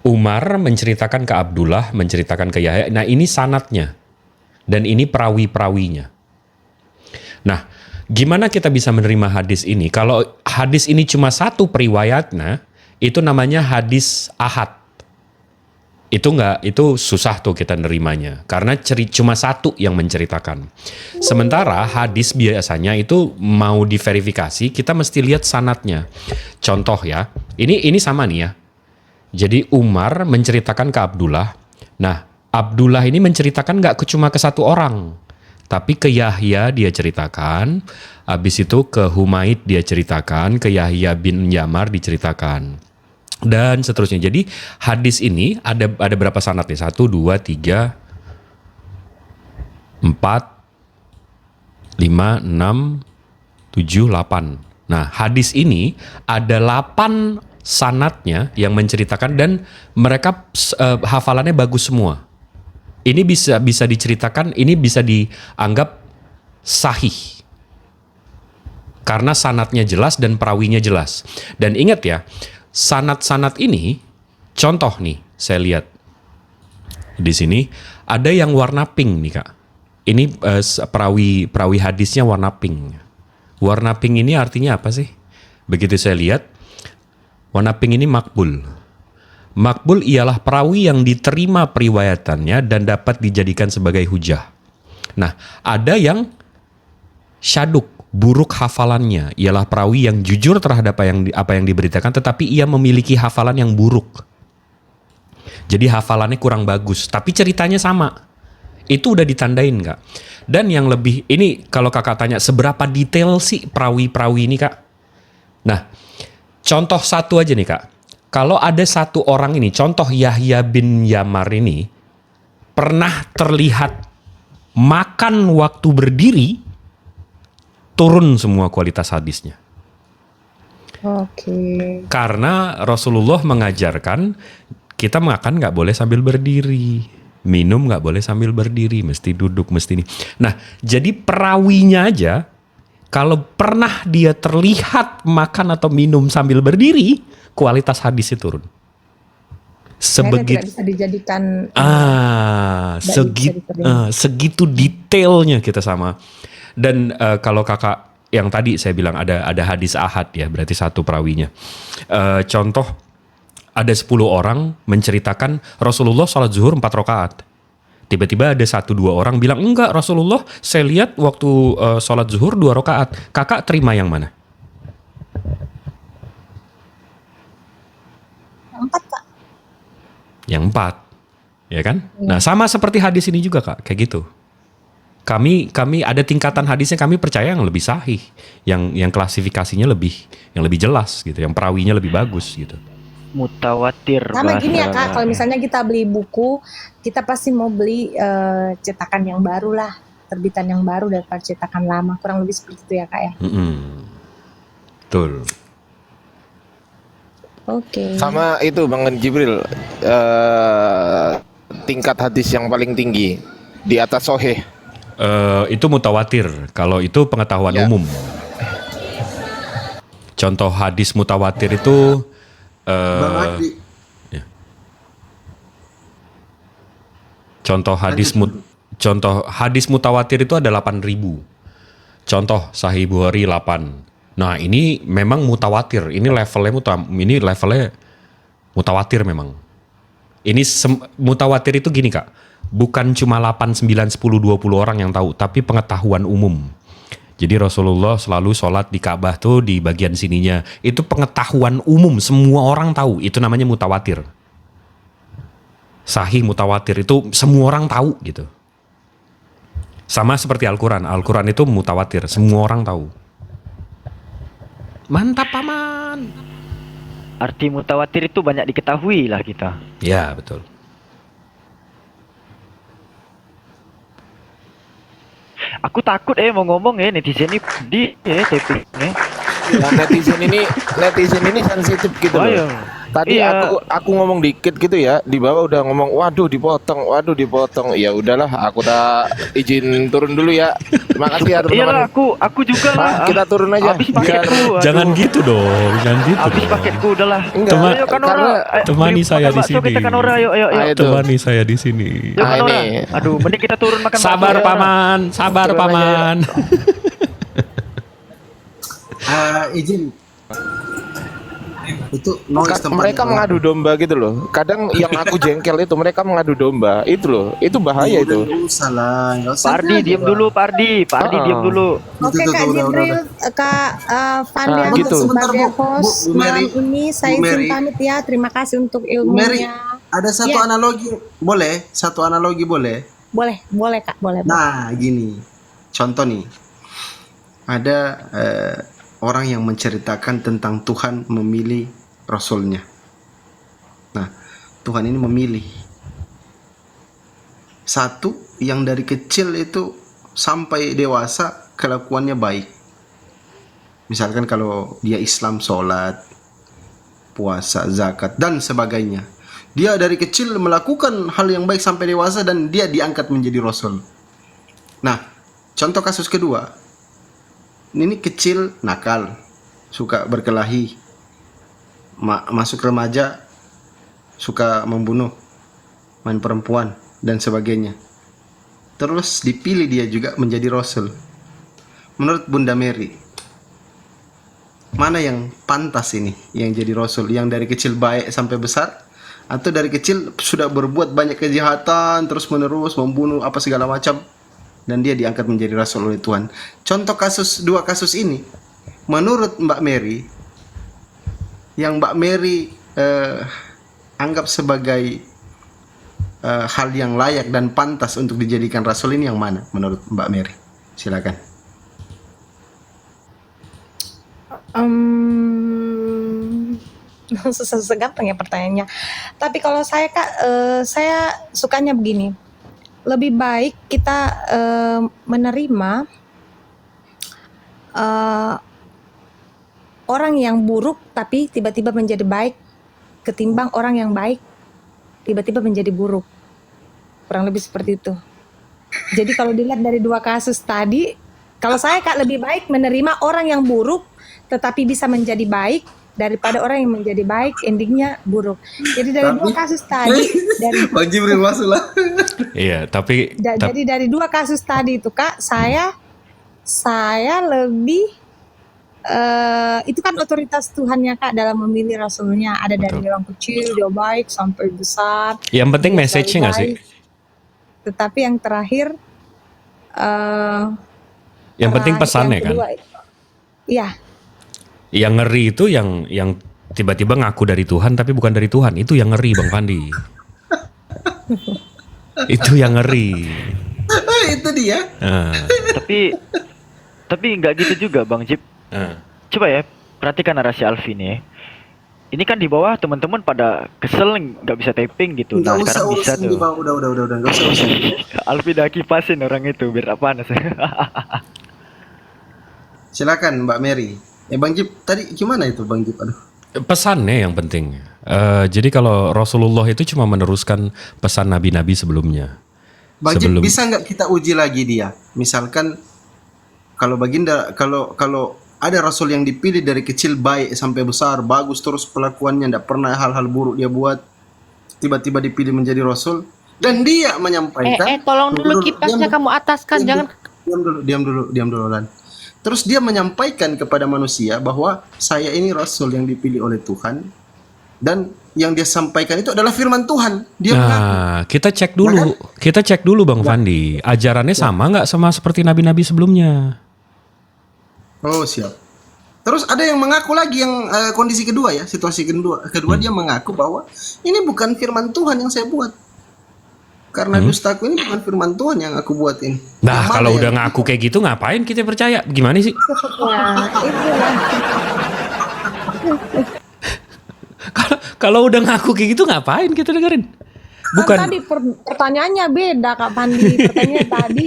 Umar menceritakan ke Abdullah, menceritakan ke Yahya. Nah, ini sanadnya. Dan ini perawi-perawinya. Nah, gimana kita bisa menerima hadis ini? Kalau hadis ini cuma satu periwayatnya, itu namanya hadis ahad. Itu susah tuh kita nerimanya. Karena cuma satu yang menceritakan. Sementara hadis biasanya itu mau diverifikasi, kita mesti lihat sanadnya. Contoh ya, ini sama nih ya. Jadi Umar menceritakan ke Abdullah. Nah, Abdullah ini menceritakan nggak cuma ke satu orang, tapi ke Yahya dia ceritakan. Habis itu ke Humaid dia ceritakan, ke Yahya bin Yamar diceritakan, dan seterusnya. Jadi hadis ini ada berapa sanad nih? 1, 2, 3, 4, 5, 6, 7, 8. Nah, hadis ini ada 8 sanadnya yang menceritakan dan mereka hafalannya bagus semua. Ini bisa diceritakan, ini bisa dianggap sahih. Karena sanadnya jelas dan perawinya jelas. Dan ingat ya, sanad-sanad ini, contoh nih, saya lihat di sini ada yang warna pink nih, Kak. Ini perawi hadisnya warna pink. Warna pink ini artinya apa sih? Begitu saya lihat, warna pink ini makbul. Makbul ialah perawi yang diterima periwayatannya dan dapat dijadikan sebagai hujah. Nah, ada yang syaduk, buruk hafalannya, ialah perawi yang jujur terhadap apa yang diberitakan, tetapi ia memiliki hafalan yang buruk. Jadi hafalannya kurang bagus, tapi ceritanya sama. Itu udah ditandain, Kak. Dan yang lebih, ini kalau Kakak tanya seberapa detail sih perawi-perawi ini, Kak? Nah, contoh satu aja nih, Kak. Kalau ada satu orang ini, contoh Yahya bin Yamar ini, pernah terlihat makan waktu berdiri, turun semua kualitas hadisnya. Oke. Karena Rasulullah mengajarkan, kita makan nggak boleh sambil berdiri. Minum nggak boleh sambil berdiri, mesti duduk, mesti ini. Nah, jadi perawinya aja, kalau pernah dia terlihat makan atau minum sambil berdiri, kualitas hadisnya turun. Tidak bisa dijadikan segitu detailnya kita sama. Dan kalau Kakak yang tadi saya bilang ada hadis ahad ya, berarti satu perawinya. Contoh, ada 10 orang menceritakan Rasulullah sholat zuhur 4 rakaat. Tiba-tiba ada 1-2 orang bilang, enggak Rasulullah, saya lihat waktu sholat zuhur 2 rakaat. Kakak terima yang mana? Yang 4, Kak. Yang 4, ya kan? Nah, sama seperti hadis ini juga, Kak, kayak gitu. Kami ada tingkatan hadisnya, kami percaya yang lebih sahih, yang klasifikasinya yang lebih jelas gitu, yang perawinya lebih bagus gitu. Mutawatir. Sama gini ya, Kak, kalau misalnya kita beli buku, kita pasti mau beli cetakan yang baru lah, terbitan yang baru daripada cetakan lama, kurang lebih seperti itu ya, Kak ya. Betul. Oke. Sama itu Bang Jibril, tingkat hadis yang paling tinggi di atas sahih. Itu mutawatir. Kalau itu pengetahuan umum. Contoh hadis mutawatir itu contoh hadis mutawatir itu ada 8.000. Contoh Sahih Bukhari 8. Nah, ini memang mutawatir. Ini levelnya mutawatir memang. Ini mutawatir itu gini, Kak. Bukan cuma 8, 9, 10, 20 orang yang tahu, tapi pengetahuan umum. Jadi Rasulullah selalu sholat di Ka'bah tuh di bagian sininya. Itu pengetahuan umum, semua orang tahu. Itu namanya mutawatir. Sahih mutawatir itu semua orang tahu gitu. Sama seperti Al-Quran. Al-Quran itu mutawatir, semua orang tahu. Mantap, Paman. arti mutawatir itu banyak diketahui lah kita. Ya, betul. Aku takut mau ngomong netizen ini di taping Nah, netizen ini sensitif gitu Oh, loh. iya. Tadi Iya. aku ngomong dikit gitu ya, di bawah udah ngomong waduh dipotong. Ya udahlah, aku tak izin turun dulu ya. Terima kasih ya Iyalah, teman-teman. aku juga lah. Kita turun aja. Habis paketku. aduh. Jangan gitu dong, jangan gitu Habis dong. paketku udahlah. Enggak, Teman- Ayo Kanora. karena temani saya di Bakso sini. kita Kanora, yuk. Ayo. Itu. Temani saya di sini. Yuk Ah, Kanora. ini. Aduh, mending kita turun makan bakso, Sabar ya, paman, sabar Turun aja, paman. Izin. Itu noise tempatnya. mereka mengadu domba gitu loh. Kadang yang aku jengkel itu mereka mengadu domba. Itu loh, itu bahaya itu. Nggak usah lah, nggak usah. Pardi, diam dulu, Pardi. Pardi, diam dulu. Oke Itu, Kak udah. Jibril, Kak Fandi Ah, untuk gitu. sebagai Sebentar, Bu. host Bu Mary. malam ini saya Bu izin Mary. pamit ya. Terima kasih untuk Mary, ilmunya. ada satu Ya. analogi, boleh? Satu analogi boleh? Boleh Kak, boleh. Nah, gini. Contoh nih. Ada orang yang menceritakan tentang Tuhan memilih Rasulnya. Nah, Tuhan ini memilih satu yang dari kecil itu sampai dewasa kelakuannya baik. Misalkan kalau dia Islam, sholat, puasa, zakat, dan sebagainya. Dia dari kecil melakukan hal yang baik sampai dewasa dan dia diangkat menjadi Rasul. Nah, contoh kasus kedua. Ini kecil, nakal, suka berkelahi, masuk remaja, suka membunuh, main perempuan, dan sebagainya. Terus dipilih dia juga menjadi Rasul. Menurut Bunda Mary, mana yang pantas ini yang jadi Rasul? Yang dari kecil baik sampai besar? Atau dari kecil sudah berbuat banyak kejahatan, terus menerus membunuh apa segala macam, dan dia diangkat menjadi Rasul oleh Tuhan? Contoh dua kasus ini, menurut Mbak Mary, yang Mbak Mary anggap sebagai hal yang layak dan pantas untuk dijadikan Rasul ini yang mana menurut Mbak Mary? Silakan. Susah gampang ya pertanyaannya. Tapi kalau saya Kak, saya sukanya begini. Lebih baik kita menerima orang yang buruk tapi tiba-tiba menjadi baik ketimbang orang yang baik tiba-tiba menjadi buruk. Kurang lebih seperti itu. Jadi kalau dilihat dari dua kasus tadi, kalau saya Kak lebih baik menerima orang yang buruk tetapi bisa menjadi baik daripada orang yang menjadi baik endingnya buruk. Jadi dari dua kasus tadi, Bang Jibril masuk lah. Iya, tapi jadi dari dua kasus tadi itu Kak, saya lebih itu kan otoritas Tuhannya Kak dalam memilih Rasulnya. Ada dari yang kecil dia baik sampai besar. yang penting dia message-nya selalu nggak sih? baik. Tetapi yang terakhir, Yang penting pesannya yang kan. kedua, iya. Yang ngeri itu yang tiba-tiba ngaku dari Tuhan tapi bukan dari Tuhan. Itu yang ngeri Bang Fandi. Itu yang ngeri. Itu dia. Ah, Tapi nggak gitu juga Bang Jip. ah. Coba ya, perhatikan narasi Alfi nih. Ini kan di bawah teman-teman pada kesel nggak bisa typing gitu. Nggak Nah usah sekarang bisa urusin di tuh. bawah. Udah. Nggak usah urusin. Alfi udah kipasin orang itu biar apaan. Silakan Mbak Mary. Bang Jip tadi gimana itu Bang Jip? Aduh. Pesannya yang penting. Jadi kalau Rasulullah itu cuma meneruskan pesan nabi-nabi sebelumnya. Bang Jip, Sebelum- bisa nggak kita uji lagi dia? Misalkan kalau baginda, kalau ada Rasul yang dipilih dari kecil baik sampai besar, bagus terus pelakuannya, tidak pernah hal-hal buruk dia buat, tiba-tiba dipilih menjadi Rasul dan dia menyampaikan. Tolong dulu Diam kipasnya kamu ataskan, jangan. Diam dulu Lan. Terus dia menyampaikan kepada manusia bahwa saya ini Rasul yang dipilih oleh Tuhan dan yang dia sampaikan itu adalah firman Tuhan. Dia mengaku. Nah, kita cek dulu Bang Fandi. Ajarannya sama nggak sama seperti nabi-nabi sebelumnya? Oh siap. Terus ada yang mengaku lagi yang kondisi kedua ya, situasi kedua dia mengaku bahwa ini bukan firman Tuhan yang saya buat. Karena dustaku ini bukan firman Tuhan yang aku buat ini. Nah, Yang mana kalau yang- udah ngaku kayak gitu ngapain kita percaya? Gimana sih? Nah, itulah. Kalau udah ngaku kayak gitu ngapain kita dengerin? Bukan. Kan tadi pertanyaannya beda Kak Pandi. Pertanyaannya tadi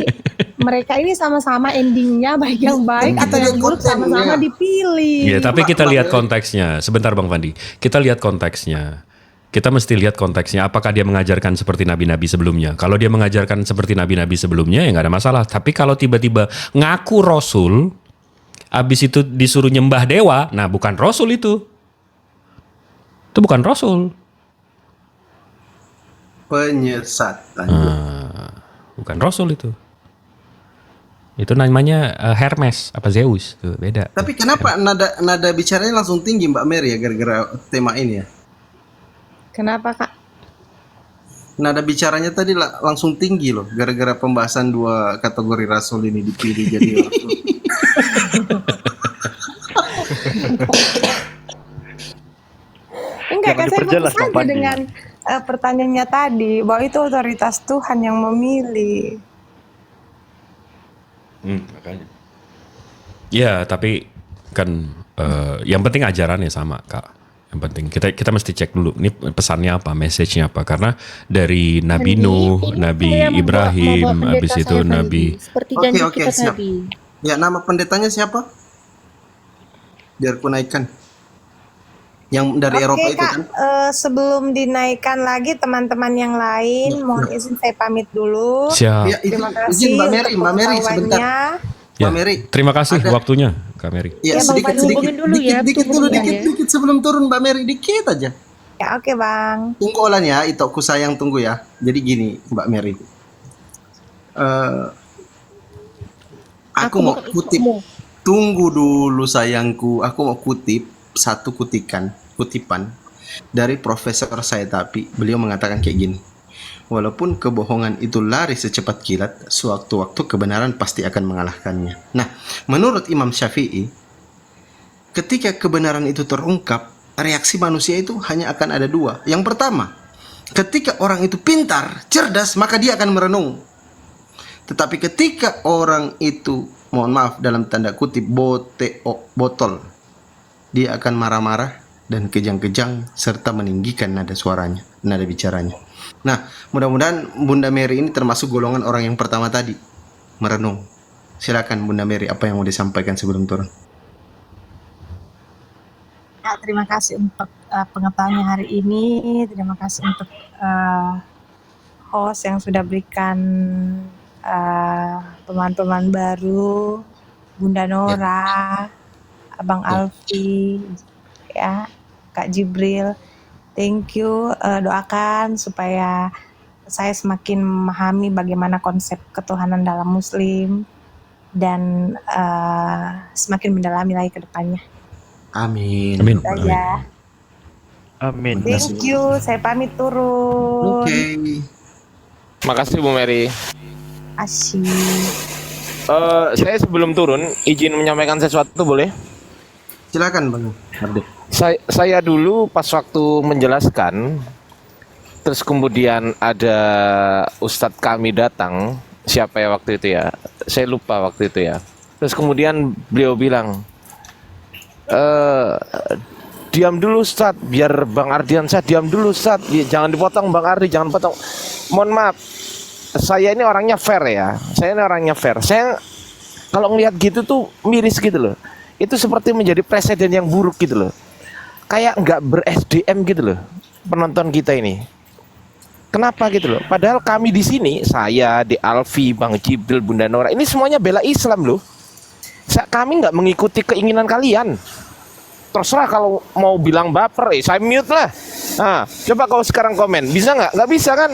mereka ini sama-sama endingnya baik yang baik atau yang buruk sama-sama dipilih. Iya, tapi kita lihat konteksnya. Sebentar Bang Fandi. Kita lihat konteksnya. Kita mesti lihat konteksnya. Apakah dia mengajarkan seperti nabi-nabi sebelumnya? Kalau dia mengajarkan seperti nabi-nabi sebelumnya ya nggak ada masalah. Tapi kalau tiba-tiba ngaku rasul, abis itu disuruh nyembah dewa, nah bukan rasul itu. Itu bukan rasul. Penyesatan. Bukan rasul itu. Itu namanya Hermes apa Zeus, tuh beda. Tapi kenapa nada bicaranya langsung tinggi Mbak Mary ya gara-gara tema ini ya? Kenapa Kak? Nada bicaranya tadi langsung tinggi loh gara-gara pembahasan 2 kategori rasul ini dipilih jadi rasul. Enggak kan, Jangan saya diperjelas, fokus Bang saja Pandi. dengan pertanyaannya tadi bahwa itu otoritas Tuhan yang memilih. Makanya. Ya, tapi kan yang penting ajarannya sama, Kak. Yang penting kita mesti cek dulu ini pesannya apa, message-nya apa. Karena dari Nabi Nuh, Nabi Ibrahim, habis itu Nabi. Seperti janji Oke, kita siap. tadi. Ya, nama pendetanya siapa? Biar ku naikkan. Yang dari Eropa Oke itu Kak, kan? sebelum dinaikkan lagi teman-teman yang lain, mohon izin saya pamit dulu. Siap. Ya, Terima kasih izin Mbak Mary, untuk Mbak Mary sebentar. pengetahuannya. Ya, Mbak Mary, terima kasih ada- waktunya, Kak Mary. Ya, Ya, Bang Fandi hubungin dulu ya, tunggu ya. dikit sebelum turun Mbak Mary, dikit aja. Ya oke Bang. Tunggu Olan ya, itu aku sayang tunggu ya. Jadi gini Mbak Mary, aku mau kutip. Tunggu dulu sayangku, aku mau kutip satu kutipan dari Profesor Said-Tapi. Beliau mengatakan kayak gini. Walaupun kebohongan itu lari secepat kilat, sewaktu-waktu kebenaran pasti akan mengalahkannya. Nah, menurut Imam Syafi'i, ketika kebenaran itu terungkap, reaksi manusia itu hanya akan ada 2. Yang pertama, ketika orang itu pintar, cerdas, maka dia akan merenung. Tetapi ketika orang itu, mohon maaf dalam tanda kutip, botol, dia akan marah-marah dan kejang-kejang serta meninggikan nada suaranya, nada bicaranya. Nah, mudah-mudahan Bunda Mary ini termasuk golongan orang yang pertama tadi, merenung. Silakan Bunda Mary, apa yang mau disampaikan sebelum turun? Kak, terima kasih untuk pengetahuannya hari ini. Terima kasih untuk host yang sudah berikan teman-teman baru, Bunda Nora, Abang Alfi, ya, Kak Jibril. Thank you. Doakan supaya saya semakin memahami bagaimana konsep ketuhanan dalam Muslim dan semakin mendalami lagi ke depannya. Amin. Amin. Itu aja. Amin. Thank you. Saya pamit turun. Oke. Makasih Bu Mary. Asyik. Saya sebelum turun izin menyampaikan sesuatu boleh? Silakan Bang Arde. Saya dulu pas waktu menjelaskan, terus kemudian ada Ustadz kami datang, siapa ya waktu itu ya? Saya lupa waktu itu ya. Terus kemudian beliau bilang, diam dulu Ustadz, biar Bang Ardiansyah diam dulu Ustadz, jangan dipotong Bang Ardi, jangan potong. Mohon maaf, saya ini orangnya fair ya, Saya kalau ngelihat gitu tuh miris gitu loh. Itu seperti menjadi presiden yang buruk gitu loh. Kayak nggak ber-SDM gitu loh penonton kita ini. Kenapa gitu loh? Padahal kami di sini, saya, De Alfi, Bang Jibril, Bunda Nora, ini semuanya bela Islam loh. Kami nggak mengikuti keinginan kalian. Terserah kalau mau bilang baper, saya mute lah. Nah, coba kau sekarang komen, bisa nggak? Nggak bisa kan?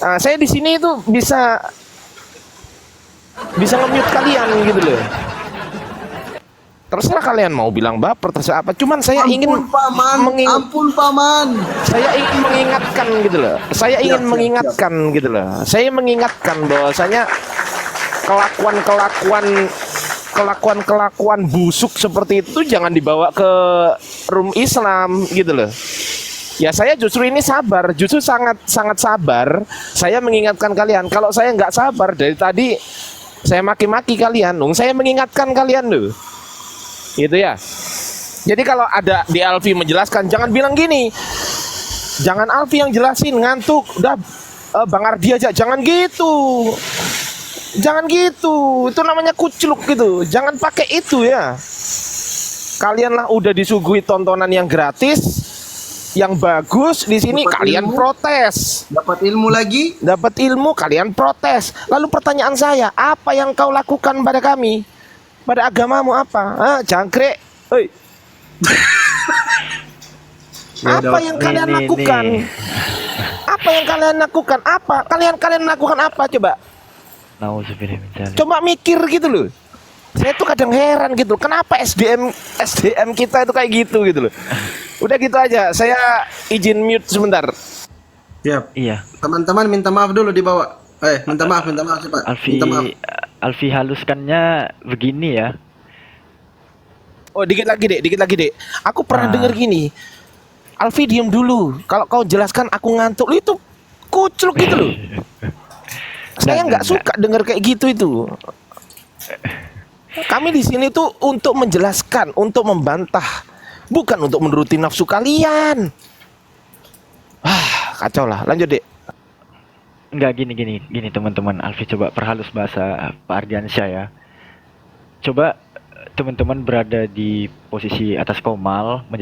Nah, saya di sini itu bisa nge-mute kalian gitu loh. Terserah kalian mau bilang baper, terserah apa. Cuman saya ingin Ampun paman. saya ingin mengingatkan gitu loh. Saya ingin mengingatkan gitu loh. Saya mengingatkan bahwasanya kelakuan busuk seperti itu jangan dibawa ke room Islam gitu loh. Ya saya justru ini sabar, justru sangat sabar. Saya mengingatkan kalian. Kalau saya nggak sabar dari tadi saya maki-maki kalian, saya mengingatkan kalian loh. Gitu ya. Jadi kalau ada di Alfi menjelaskan, jangan bilang gini. Jangan Alfi yang jelasin, ngantuk. Udah Bang Ardi aja, jangan gitu. Jangan gitu. Itu namanya kucluk gitu. Jangan pakai itu ya. Kalianlah udah disuguhi tontonan yang gratis, yang bagus di sini Dapat kalian ilmu. protes. Dapat ilmu lagi. Dapat ilmu kalian protes. Lalu pertanyaan saya, apa yang kau lakukan pada kami? Pada agamamu apa? Jangkrik. Oi. Ya, Apa yang kalian lakukan? Apa yang kalian lakukan? Apa? Kalian lakukan apa coba? Nauzubillah min dzalik. Coba mikir gitu loh. Saya tuh kadang heran gitu. Kenapa SDM kita itu kayak gitu loh. Udah gitu aja. Saya izin mute sebentar. Ya. Iya. Teman-teman minta maaf dulu di bawah. Minta maaf cepat. Alfi, Minta maaf. Alfi haluskannya begini ya. Oh, dikit lagi, Dek. Aku pernah denger gini. Alfi diem dulu. Kalau kau jelaskan aku ngantuk. Lu itu kucluk gitu loh. Saya nggak suka denger kayak gitu itu. Kami di sini tuh untuk menjelaskan, untuk membantah, bukan untuk menuruti nafsu kalian. Kacau lah. Lanjut, Dek. Enggak, gini teman-teman. Alfi coba perhalus bahasa Pak Ardiansyah ya. Coba teman-teman berada di posisi atas Komal